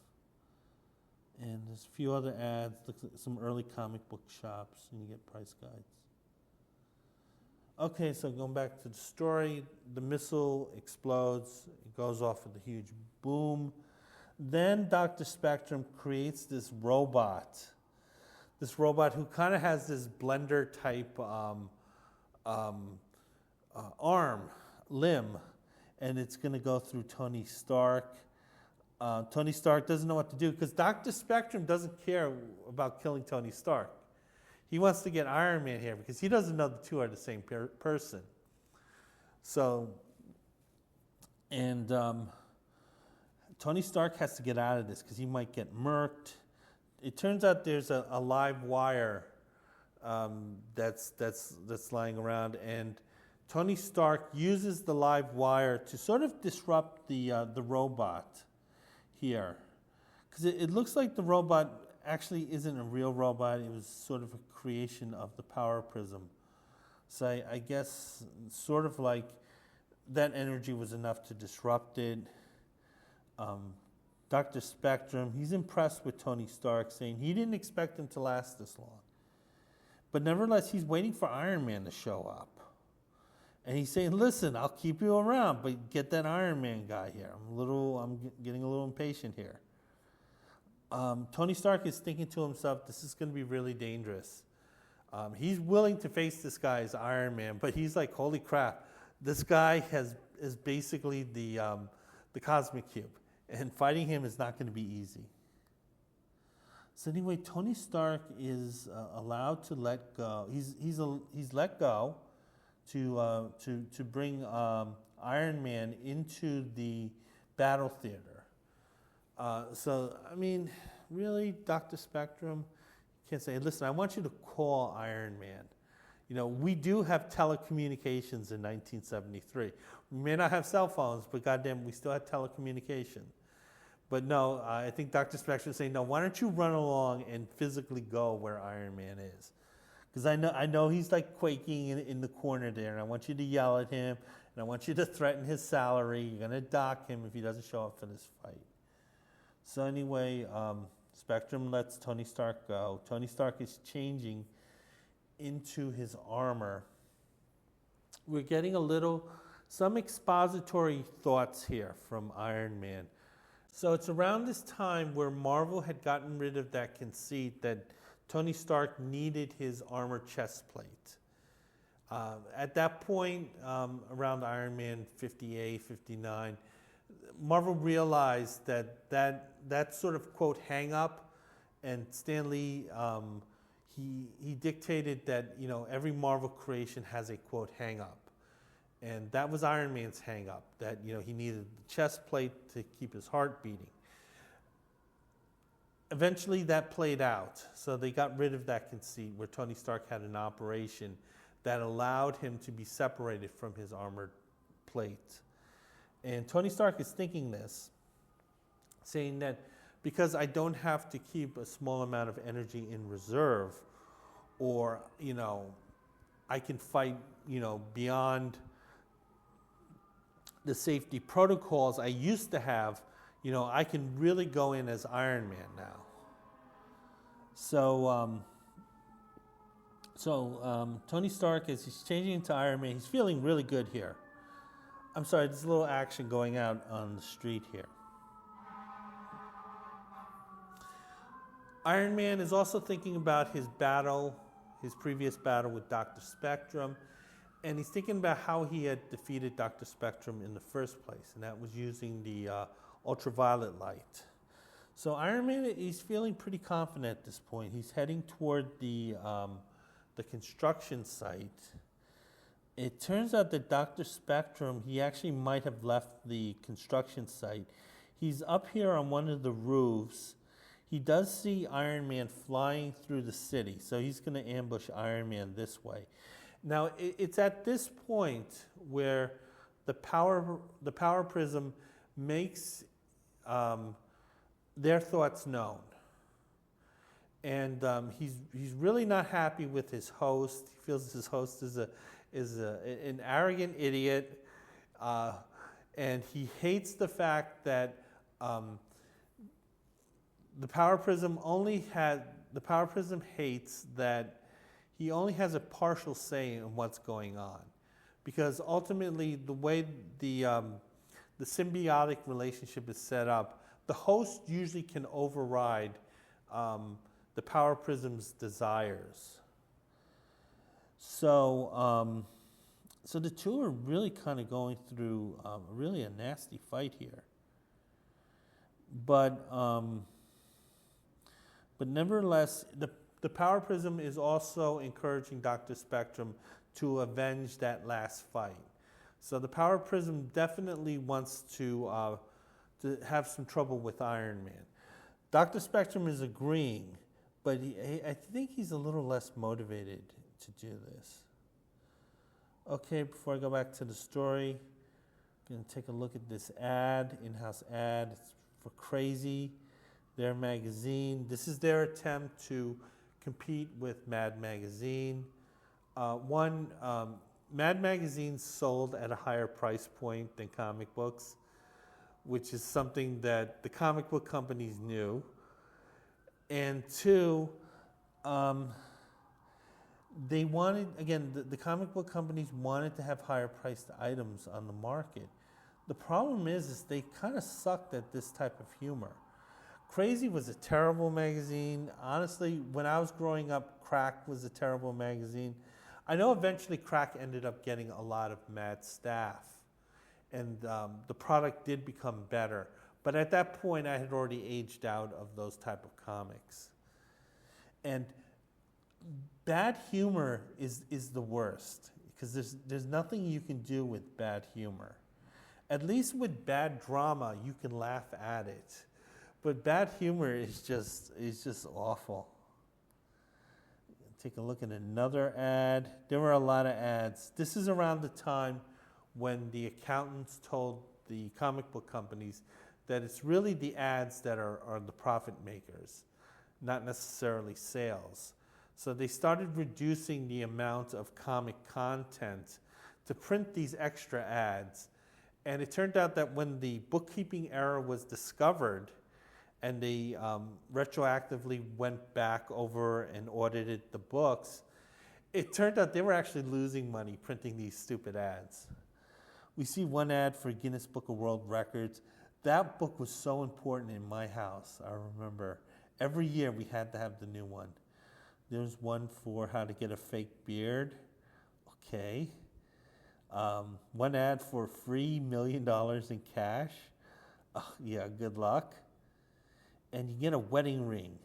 And there's a few other ads. Looks like some early comic book shops, and you get price guides. Okay, so going back to the story, the missile explodes. It goes off with a huge boom. Then Dr. Spectrum creates this robot. This robot who kind of has this blender type arm, limb, and it's going to go through Tony Stark. Tony Stark doesn't know what to do because Dr. Spectrum doesn't care about killing Tony Stark. He wants to get Iron Man here because he doesn't know the two are the same person. So, and Tony Stark has to get out of this because he might get murked. It turns out there's a live wire that's lying around, and Tony Stark uses the live wire to sort of disrupt the robot here, because it looks like the robot actually isn't a real robot. It was sort of a creation of the power prism. So I guess sort of like that energy was enough to disrupt it. Dr. Spectrum, he's impressed with Tony Stark, saying he didn't expect him to last this long. But nevertheless, he's waiting for Iron Man to show up. And he's saying, listen, I'll keep you around, but get that Iron Man guy here. I'm getting a little impatient here. Tony Stark is thinking to himself, this is going to be really dangerous. He's willing to face this guy as Iron Man, but he's like, holy crap, this guy is basically the cosmic cube, and fighting him is not going to be easy. So anyway, Tony Stark is allowed to let go. He's let go to bring Iron Man into the battle theater. So I mean, really, Dr. Spectrum can't say, listen, I want you to call Iron Man. You know, we do have telecommunications in 1973. We may not have cell phones, but goddamn, we still had telecommunication. But no, I think Dr. Spectrum is saying, no, why don't you run along and physically go where Iron Man is? Because I know he's like quaking in the corner there, and I want you to yell at him, and I want you to threaten his salary. You're going to dock him if he doesn't show up for this fight. So anyway, Spectrum lets Tony Stark go. Tony Stark is changing into his armor. We're getting some expository thoughts here from Iron Man. So it's around this time where Marvel had gotten rid of that conceit that Tony Stark needed his armor chest plate. At that point, around Iron Man 58, 59, Marvel realized that sort of, quote, hang up, and Stan Lee, he dictated that, you know, every Marvel creation has a, quote, hang up. And that was Iron Man's hang up, that, you know, he needed the chest plate to keep his heart beating. Eventually that played out, so they got rid of that conceit where Tony Stark had an operation that allowed him to be separated from his armored plate. And Tony Stark is thinking this, saying that because I don't have to keep a small amount of energy in reserve, or, you know, I can fight, you know, beyond the safety protocols I used to have, you know, I can really go in as Iron Man now. So Tony Stark, as he's changing into Iron Man, he's feeling really good here. I'm sorry, there's a little action going out on the street here. Iron Man is also thinking about his previous battle with Dr. Spectrum, and he's thinking about how he had defeated Dr. Spectrum in the first place, and that was using the ultraviolet light. So Iron Man, he's feeling pretty confident at this point. He's heading toward the construction site, It turns out that Dr. Spectrum, he actually might have left the construction site. He's up here on one of the roofs. He does see Iron Man flying through the city, so he's going to ambush Iron Man this way. Now, it's at this point where the power prism makes their thoughts known. And he's really not happy with his host. He feels his host is an arrogant idiot, and he hates the fact that the power prism hates that he only has a partial say in what's going on, because ultimately the way the symbiotic relationship is set up, the host usually can override the power prism's desires. So the two are really kind of going through really a nasty fight here. But nevertheless, the power prism is also encouraging Dr. Spectrum to avenge that last fight. So the power prism definitely wants to have some trouble with Iron Man. Dr. Spectrum is agreeing, but I think he's a little less motivated to do this. Okay, before I go back to the story, I'm going to take a look at this ad, in-house ad. It's for Crazy, their magazine. This is their attempt to compete with Mad Magazine. Mad Magazine sold at a higher price point than comic books, which is something that the comic book companies knew. And two, they wanted, again, the comic book companies wanted to have higher priced items on the market. The problem is they kind of sucked at this type of humor. Crazy was a terrible magazine. Honestly, when I was growing up, Crack was a terrible magazine. I know eventually Crack ended up getting a lot of mad staff, and the product did become better. But at that point, I had already aged out of those type of comics. And bad humor is the worst, because there's nothing you can do with bad humor. At least with bad drama, you can laugh at it. But bad humor is just awful. Take a look at another ad. There were a lot of ads. This is around the time when the accountants told the comic book companies that it's really the ads that are the profit makers, not necessarily sales. So they started reducing the amount of comic content to print these extra ads. And it turned out that when the bookkeeping error was discovered and they retroactively went back over and audited the books, it turned out they were actually losing money printing these stupid ads. We see one ad for Guinness Book of World Records. That book was so important in my house, I remember. Every year we had to have the new one. There's one for how to get a fake beard. Okay. One ad for free $1 million in cash. Oh, yeah, good luck. And you get a wedding ring.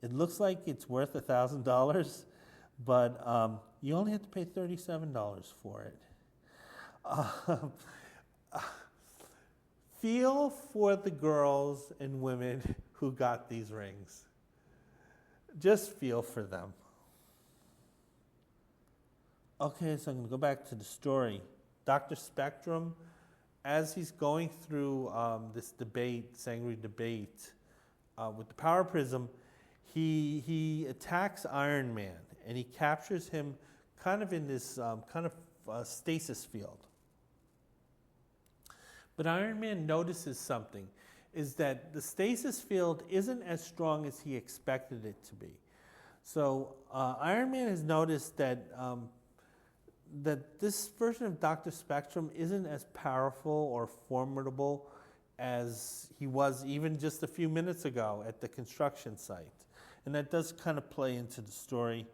It looks like it's worth $1,000, but you only have to pay $37 for it. Feel for the girls and women who got these rings. Just feel for them. Okay, so I'm going to go back to the story. Dr. Spectrum, as he's going through this angry debate with the power prism, he attacks Iron Man, and he captures him kind of in this stasis field. But Iron Man notices something, is that the stasis field isn't as strong as he expected it to be. So Iron Man has noticed that that this version of Dr. Spectrum isn't as powerful or formidable as he was even just a few minutes ago at the construction site. And that does kind of play into the story.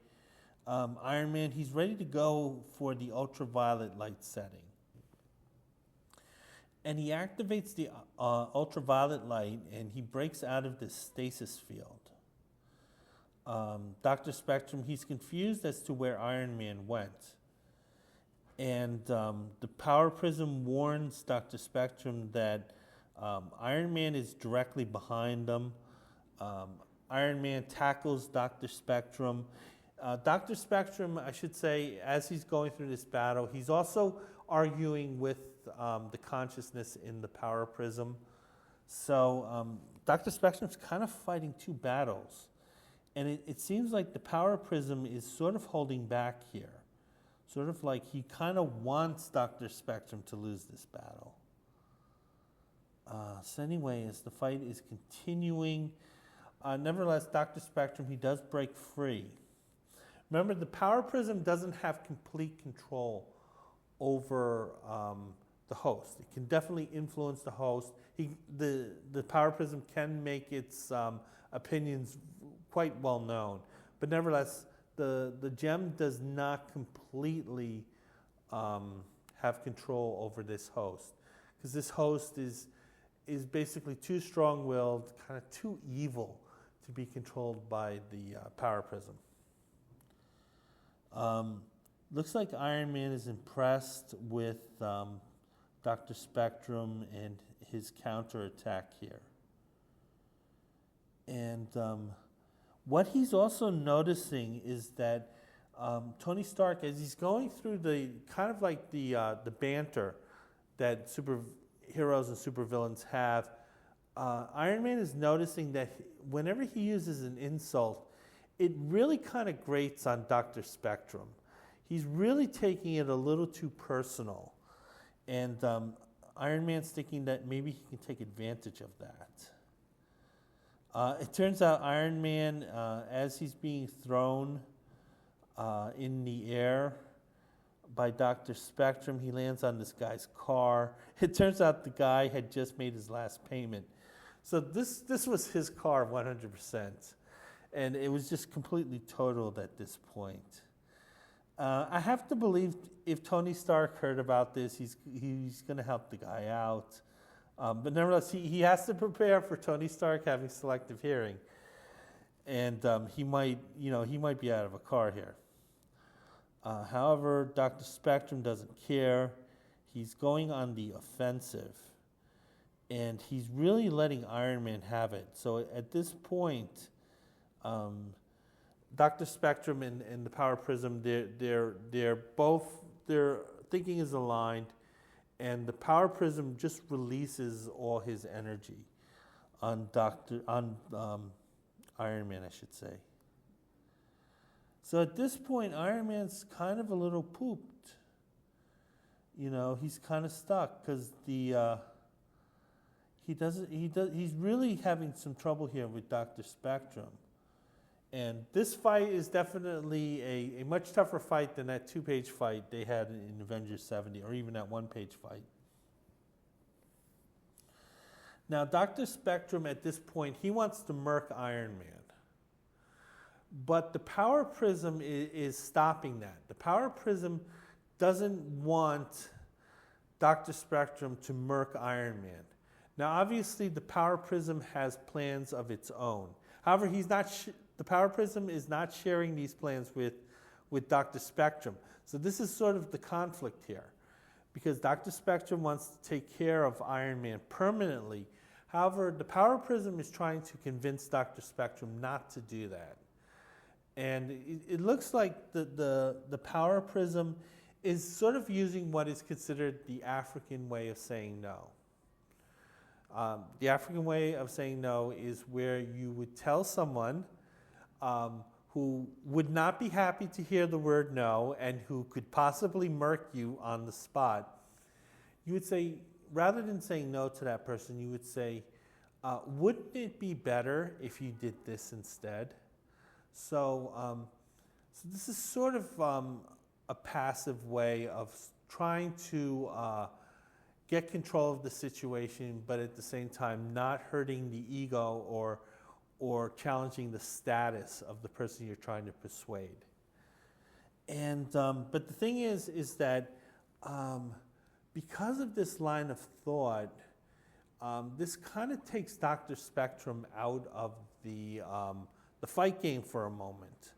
Iron Man, he's ready to go for the ultraviolet light setting. And he activates the ultraviolet light, and he breaks out of this stasis field. Dr. Spectrum, he's confused as to where Iron Man went. And the Power Prism warns Dr. Spectrum that Iron Man is directly behind them. Iron Man tackles Dr. Spectrum. Dr. Spectrum, I should say, as he's going through this battle, he's also arguing with the consciousness in the Power Prism. So Dr. Spectrum's kind of fighting two battles. And it seems like the Power Prism is sort of holding back here. Sort of like he kind of wants Dr. Spectrum to lose this battle. So anyway, as the fight is continuing, nevertheless, Dr. Spectrum, he does break free. Remember, the Power Prism doesn't have complete control over the host. It can definitely influence the host. The Power Prism can make its opinions quite well known. But nevertheless, the gem does not completely have control over this host. Because this host is basically too strong-willed, kind of too evil to be controlled by the Power Prism. Looks like Iron Man is impressed with Dr. Spectrum and his counterattack here. And what he's also noticing is that Tony Stark, as he's going through the kind of like the banter that superheroes and supervillains have, Iron Man is noticing that whenever he uses an insult, it really kind of grates on Dr. Spectrum. He's really taking it a little too personal. And Iron Man's thinking that maybe he can take advantage of that. It turns out Iron Man, as he's being thrown in the air by Dr. Spectrum, he lands on this guy's car. It turns out the guy had just made his last payment. So this was his car 100%. And it was just completely totaled at this point. I have to believe if Tony Stark heard about this, he's going to help the guy out. But nevertheless, he has to prepare for Tony Stark having selective hearing, and he might be out of a car here. However, Dr. Spectrum doesn't care. He's going on the offensive, and he's really letting Iron Man have it. So at this point, Dr. Spectrum and the Power Prism, their thinking is aligned, and the Power Prism just releases all his energy on Iron Man, I should say. So at this point, Iron Man's kind of a little pooped. He's kind of stuck because he's really having some trouble here with Dr. Spectrum. And this fight is definitely a much tougher fight than that two-page fight they had in Avengers 70, or even that one-page fight. Now, Dr. Spectrum, at this point, he wants to murk Iron Man. But the Power Prism is stopping that. The Power Prism doesn't want Dr. Spectrum to murk Iron Man. Now, obviously, the Power Prism has plans of its own. However, the Power Prism is not sharing these plans with Dr. Spectrum. So this is sort of the conflict here, because Dr. Spectrum wants to take care of Iron Man permanently. However, the Power Prism is trying to convince Dr. Spectrum not to do that. And it looks like the Power Prism is sort of using what is considered the African way of saying no. The African way of saying no is where you would tell someone who would not be happy to hear the word no and who could possibly murk you on the spot. You would say, rather than saying no to that person, you would say, wouldn't it be better if you did this instead? So this is sort of a passive way of trying to get control of the situation, but at the same time not hurting the ego or challenging the status of the person you're trying to persuade. And but the thing is that because of this line of thought, this kind of takes Dr. Spectrum out of the fight game for a moment,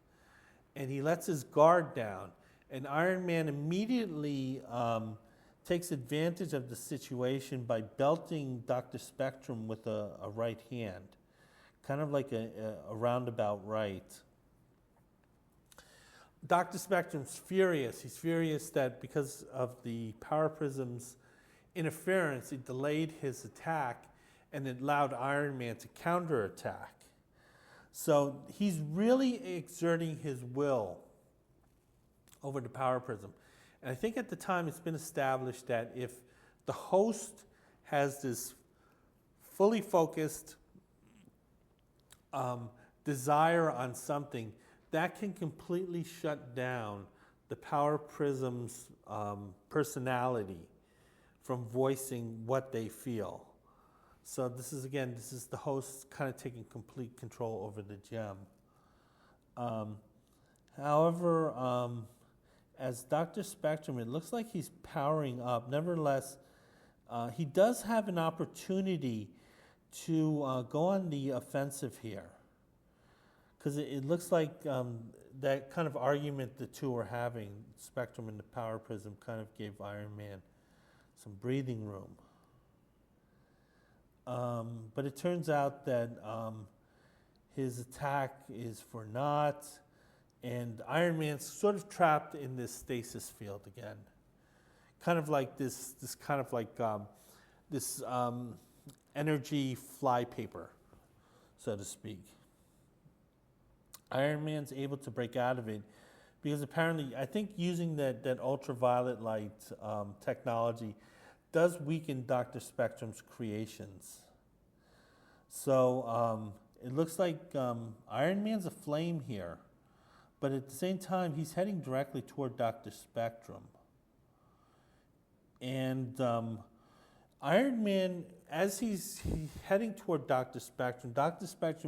and he lets his guard down. And Iron Man immediately takes advantage of the situation by belting Dr. Spectrum with a right hand, kind of like a roundabout right. Dr. Spectrum's furious. He's furious that because of the power prism's interference, it delayed his attack and it allowed Iron Man to counterattack. So he's really exerting his will over the power prism. And I think at the time it's been established that if the host has this fully focused desire on something, that can completely shut down the power prism's personality from voicing what they feel. So this is the host kind of taking complete control over the gem. However, as Dr. Spectrum, it looks like he's powering up. Nevertheless, he does have an opportunity to go on the offensive here. Because it looks like that kind of argument the two were having, Spectrum and the power prism, kind of gave Iron Man some breathing room. But it turns out that his attack is for naught, and Iron Man's sort of trapped in this stasis field again. Kind of like this energy flypaper, so to speak. Iron Man's able to break out of it because apparently, I think using that ultraviolet light technology does weaken Dr. Spectrum's creations. So it looks like Iron Man's aflame here, but at the same time, he's heading directly toward Dr. Spectrum. And Iron Man, as he's heading toward Dr. Spectrum,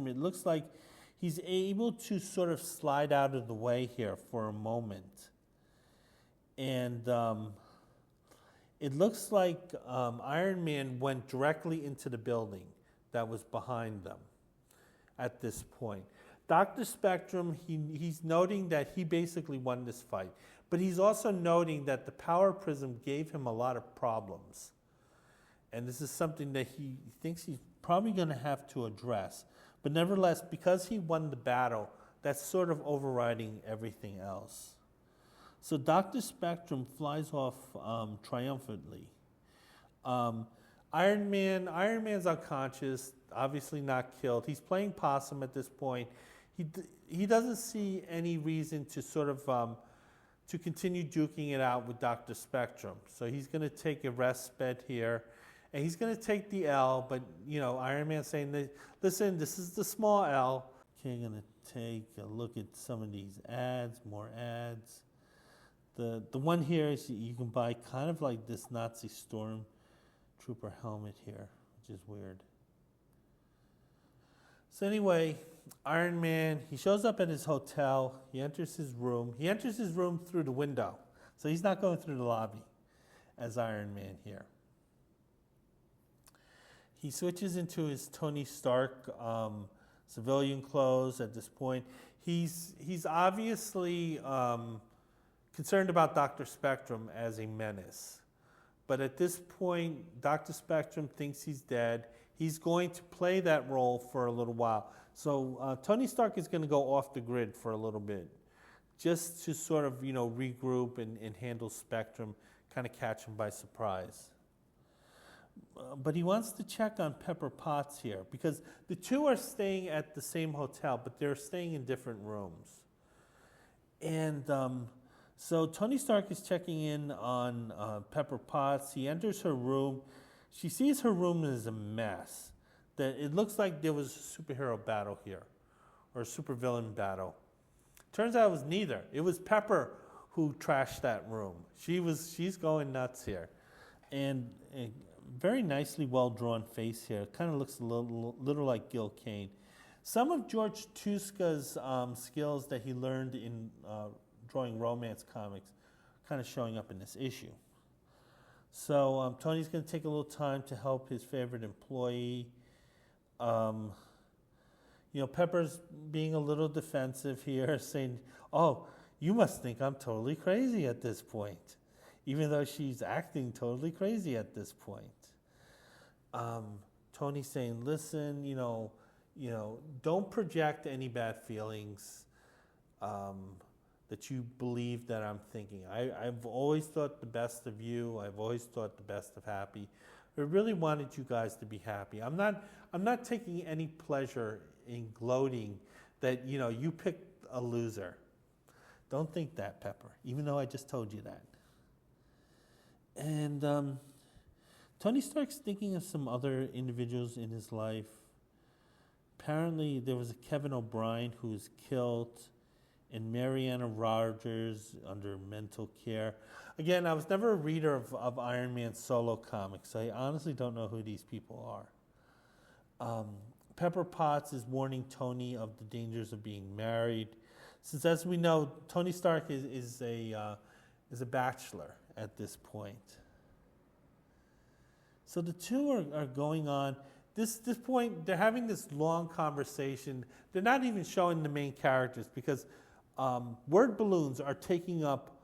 it looks like he's able to sort of slide out of the way here for a moment. And it looks like Iron Man went directly into the building that was behind them at this point. Dr. Spectrum, he's noting that he basically won this fight, but he's also noting that the power prism gave him a lot of problems. And this is something that he thinks he's probably going to have to address. But nevertheless, because he won the battle, that's sort of overriding everything else. So Dr. Spectrum flies off triumphantly. Iron Man's unconscious, obviously not killed. He's playing possum at this point. He doesn't see any reason to sort of to continue duking it out with Dr. Spectrum. So he's going to take a respite here. And he's going to take the L, but, Iron Man's saying, that, listen, this is the small L. Okay, I'm going to take a look at some of these ads, more ads. The one here is you can buy kind of like this Nazi stormtrooper helmet here, which is weird. So anyway, Iron Man, he shows up at his hotel. He enters his room. He enters his room through the window. So he's not going through the lobby as Iron Man here. He switches into his Tony Stark civilian clothes at this point. He's obviously concerned about Dr. Spectrum as a menace. But at this point, Dr. Spectrum thinks he's dead. He's going to play that role for a little while. So Tony Stark is going to go off the grid for a little bit, just to sort of regroup and handle Spectrum, kind of catch him by surprise. But he wants to check on Pepper Potts here because the two are staying at the same hotel, but they're staying in different rooms. And so Tony Stark is checking in on Pepper Potts. He enters her room. She sees her room is a mess. That it looks like there was a superhero battle here, or a supervillain battle. Turns out it was neither. It was Pepper who trashed that room. She's going nuts here, and very nicely well-drawn face here. It kind of looks a little like Gil Kane. Some of George Tuska's skills that he learned in drawing romance comics kind of showing up in this issue. So Tony's going to take a little time to help his favorite employee. Pepper's being a little defensive here, saying, oh, you must think I'm totally crazy at this point, even though she's acting totally crazy at this point. Tony's saying, listen, don't project any bad feelings that you believe that I'm thinking. I've always thought the best of you. I've always thought the best of Happy. I really wanted you guys to be happy. I'm not taking any pleasure in gloating that, you picked a loser. Don't think that, Pepper, even though I just told you that. And Tony starts thinking of some other individuals in his life. Apparently, there was a Kevin O'Brien who was killed, and Mariana Rogers under mental care. Again, I was never a reader of Iron Man solo comics, so I honestly don't know who these people are. Pepper Potts is warning Tony of the dangers of being married, since, as we know, Tony Stark is a bachelor at this point. So the two are going on. This point, they're having this long conversation. They're not even showing the main characters because word balloons are taking up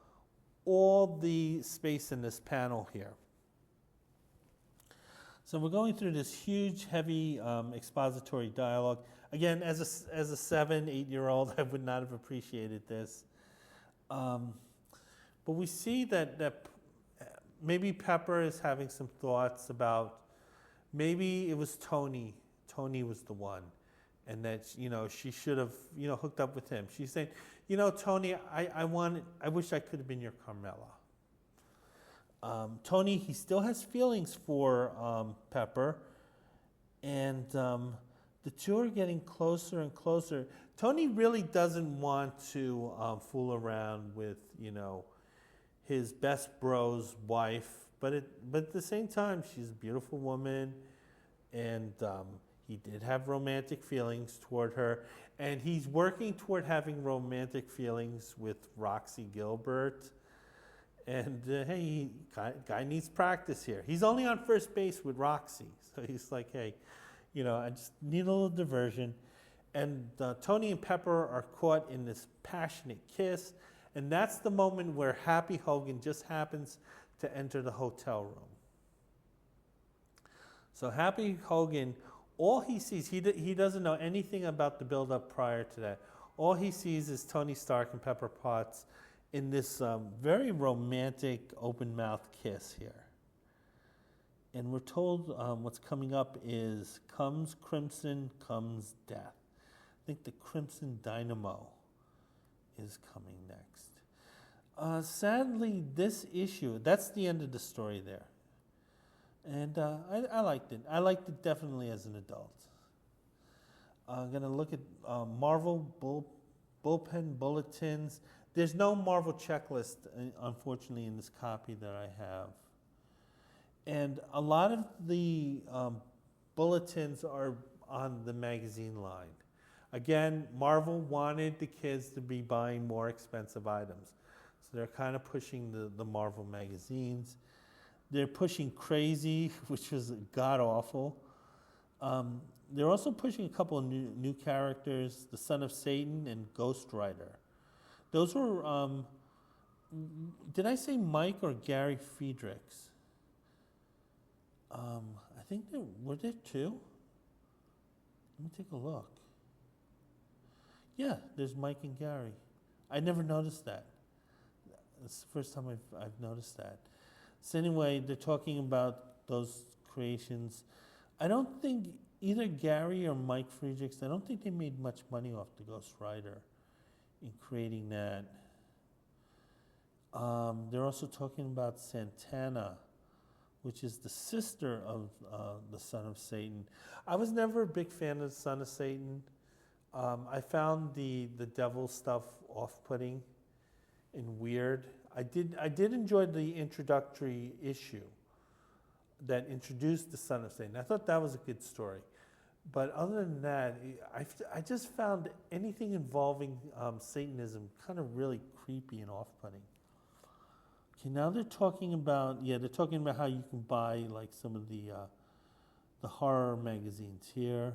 all the space in this panel here. So we're going through this huge, heavy expository dialogue. Again, as a 7, 8-year-old, I would not have appreciated this. But we see that maybe Pepper is having some thoughts about maybe it was Tony. Tony was the one. And that, she should have, hooked up with him. She's saying, Tony, I wish I could have been your Carmela. Tony, he still has feelings for Pepper. And the two are getting closer and closer. Tony really doesn't want to fool around with, his best bro's wife. But at the same time, she's a beautiful woman. And he did have romantic feelings toward her. And he's working toward having romantic feelings with Roxy Gilbert. And hey, guy needs practice here. He's only on first base with Roxy. So he's like, hey, I just need a little diversion. And Tony and Pepper are caught in this passionate kiss. And that's the moment where Happy Hogan just happens to enter the hotel room. So Happy Hogan, all he sees, he doesn't know anything about the build-up prior to that. All he sees is Tony Stark and Pepper Potts in this very romantic open-mouthed kiss here. And we're told what's coming up is comes crimson, comes death. I think the Crimson Dynamo is coming next. Sadly, this issue, that's the end of the story there. And I liked it. I liked it definitely as an adult. I'm going to look at Marvel bullpen bulletins. There's no Marvel checklist, unfortunately, in this copy that I have. And a lot of the bulletins are on the magazine line. Again, Marvel wanted the kids to be buying more expensive items. So they're kind of pushing the Marvel magazines. They're pushing Crazy, which was god-awful. They're also pushing a couple of new characters, the Son of Satan and Ghost Rider. Those were, did I say Mike or Gary Friedrichs? I think were there two? Let me take a look. Yeah, there's Mike and Gary. I never noticed that. It's the first time I've noticed that. So anyway, they're talking about those creations. I don't think either Gary or Mike Friedrichs, I don't think they made much money off the Ghost Rider in creating that. They're also talking about Santana, which is the sister of the Son of Satan. I was never a big fan of the Son of Satan. I found the devil stuff off-putting and weird. I did enjoy the introductory issue that introduced the Son of Satan. I thought that was a good story. But other than that, I just found anything involving Satanism kind of really creepy and off-putting. Okay, now they're talking about how you can buy like some of the horror magazines here.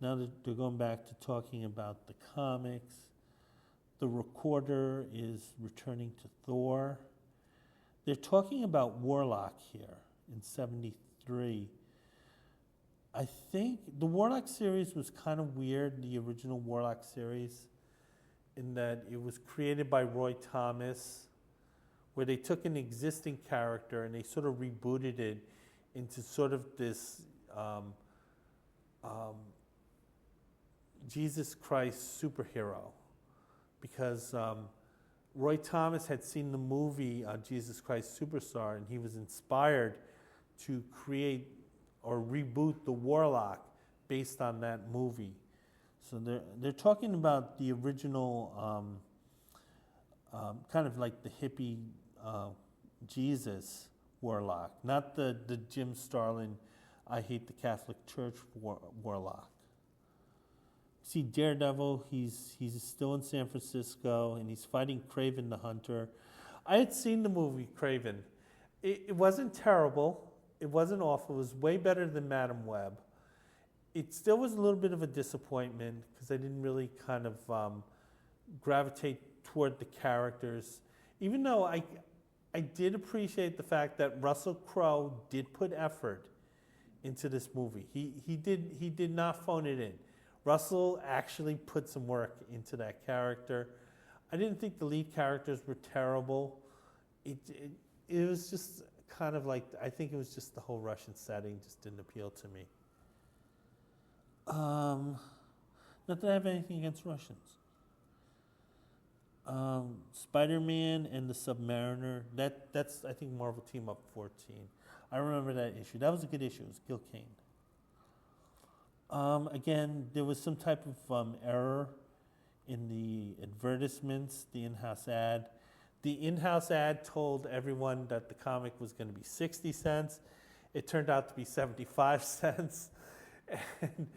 Now they're going back to talking about the comics. The Recorder is returning to Thor. They're talking about Warlock here in 73. I think the Warlock series was kind of weird, the original Warlock series, in that it was created by Roy Thomas, where they took an existing character and they sort of rebooted it into sort of this Jesus Christ superhero. Because Roy Thomas had seen the movie Jesus Christ Superstar, and he was inspired to create or reboot the Warlock based on that movie. So they're talking about the original, kind of like the hippie Jesus Warlock, not the Jim Starlin, I hate the Catholic Church Warlock. See Daredevil, he's still in San Francisco, and he's fighting Kraven the Hunter. I had seen the movie Kraven. It wasn't terrible. It wasn't awful. It was way better than Madam Web. It still was a little bit of a disappointment because I didn't really kind of gravitate toward the characters. Even though I did appreciate the fact that Russell Crowe did put effort into this movie. He did not phone it in. Russell actually put some work into that character. I didn't think the lead characters were terrible. It was just kind of like, I think it was just the whole Russian setting just didn't appeal to me. Not that I have anything against Russians. Spider-Man and the Submariner, that's I think Marvel Team Up 14. I remember that issue. That was a good issue. It was Gil Kane. Again, there was some type of error in the advertisements, the in-house ad. The in-house ad told everyone that the comic was going to be 60 cents. It turned out to be 75 cents. And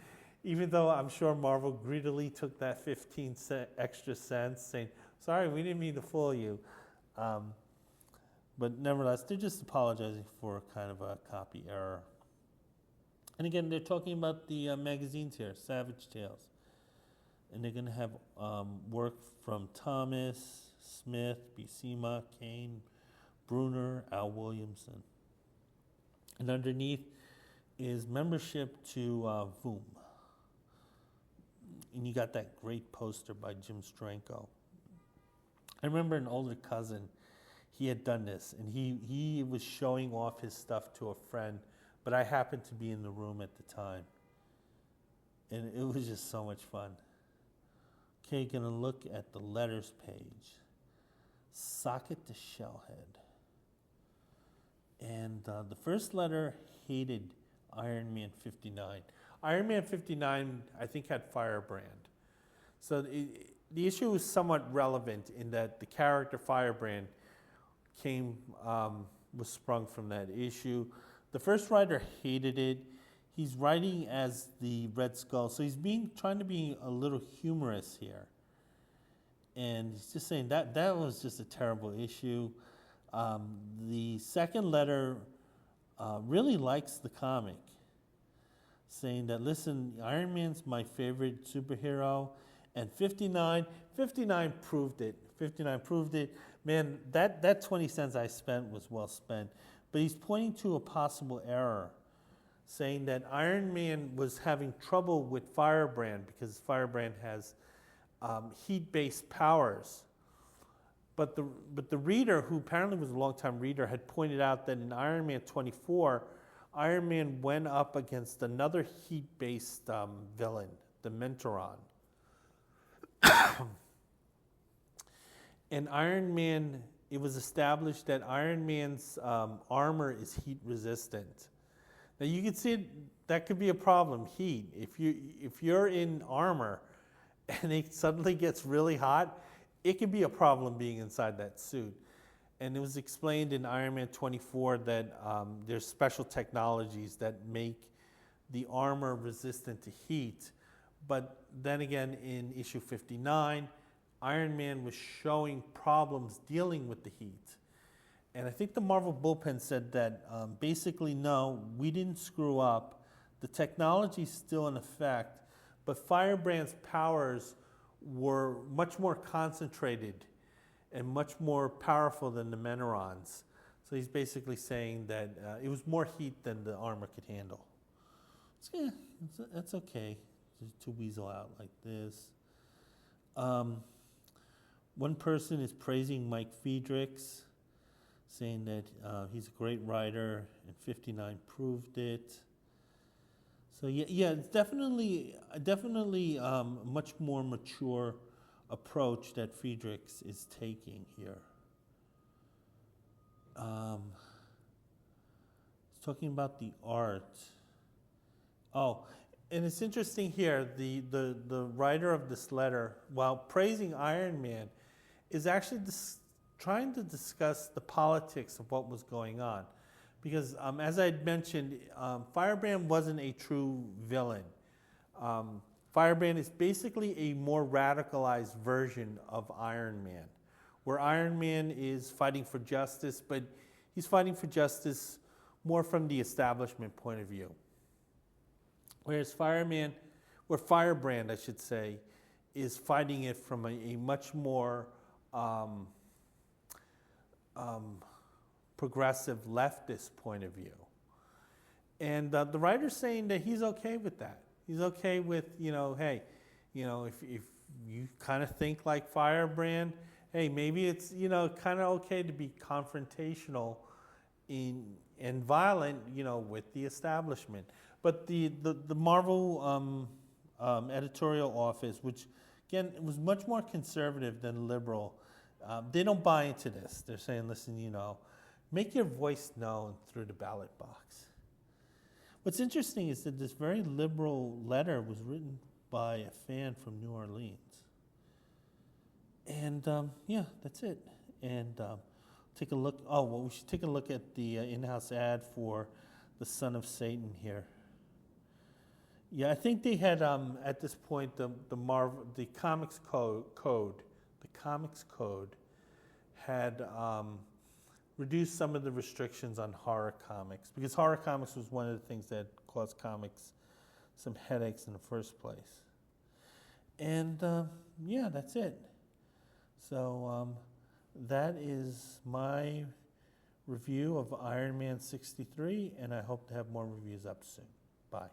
even though I'm sure Marvel greedily took that 15 extra cents, saying, sorry, we didn't mean to fool you. But nevertheless, they're just apologizing for kind of a copy error. And again, they're talking about the magazines here, Savage Tales. And they're going to have work from Thomas, Smith, Buscema, Kane, Bruner, Al Williamson. And underneath is membership to VOOM. And you got that great poster by Jim Stranko. I remember an older cousin, he had done this, and he was showing off his stuff to a friend, but I happened to be in the room at the time. And it was just so much fun. Okay, gonna look at the letters page. Socket to Shellhead. And the first letter hated Iron Man 59. Iron Man 59, I think, had Firebrand. So the issue was somewhat relevant in that the character Firebrand was sprung from that issue. The first writer hated it. He's writing as the Red Skull, so he's trying to be a little humorous here. And he's just saying that was just a terrible issue. The second letter really likes the comic, saying that, listen, Iron Man's my favorite superhero, and 59 proved it. 59 proved it. Man, that 20 cents I spent was well spent. But he's pointing to a possible error, saying that Iron Man was having trouble with Firebrand because Firebrand has heat-based powers. But the reader, who apparently was a long-time reader, had pointed out that in Iron Man 24, Iron Man went up against another heat-based villain, the Mentoron. And Iron Man, it was established that Iron Man's armor is heat-resistant. Now you can see that could be a problem, heat. If you're in armor and it suddenly gets really hot, it could be a problem being inside that suit. And it was explained in Iron Man 24 that there's special technologies that make the armor resistant to heat. But then again, in issue 59, Iron Man was showing problems dealing with the heat. And I think the Marvel bullpen said that basically, no, we didn't screw up. The technology's still in effect, but Firebrand's powers were much more concentrated and much more powerful than the Menarons. So he's basically saying that it was more heat than the armor could handle. So yeah, that's okay to weasel out like this. One person is praising Mike Friedrichs, saying that he's a great writer, and 59 proved it. So yeah, it's definitely much more mature approach that Friedrichs is taking here. It's talking about the art. Oh, and it's interesting here, the writer of this letter, while praising Iron Man, is actually trying to discuss the politics of what was going on. Because as I had mentioned, Firebrand wasn't a true villain. Firebrand is basically a more radicalized version of Iron Man, where Iron Man is fighting for justice, but he's fighting for justice more from the establishment point of view. Whereas Firebrand, I should say, is fighting it from a much more progressive leftist point of view. And the writer's saying that he's okay with that. He's okay with, hey, if you kind of think like Firebrand, hey, maybe it's, kind of okay to be confrontational and violent, with the establishment. But the Marvel editorial office, which, again, was much more conservative than liberal, they don't buy into this. They're saying, listen, make your voice known through the ballot box. What's interesting is that this very liberal letter was written by a fan from New Orleans. And yeah, that's it. And take a look. Oh, well, we should take a look at the in-house ad for the Son of Satan here. Yeah, I think they had at this point the comics code had reduced some of the restrictions on horror comics, because horror comics was one of the things that caused comics some headaches in the first place. And yeah, that's it. So that is my review of Iron Man 63, and I hope to have more reviews up soon. Bye.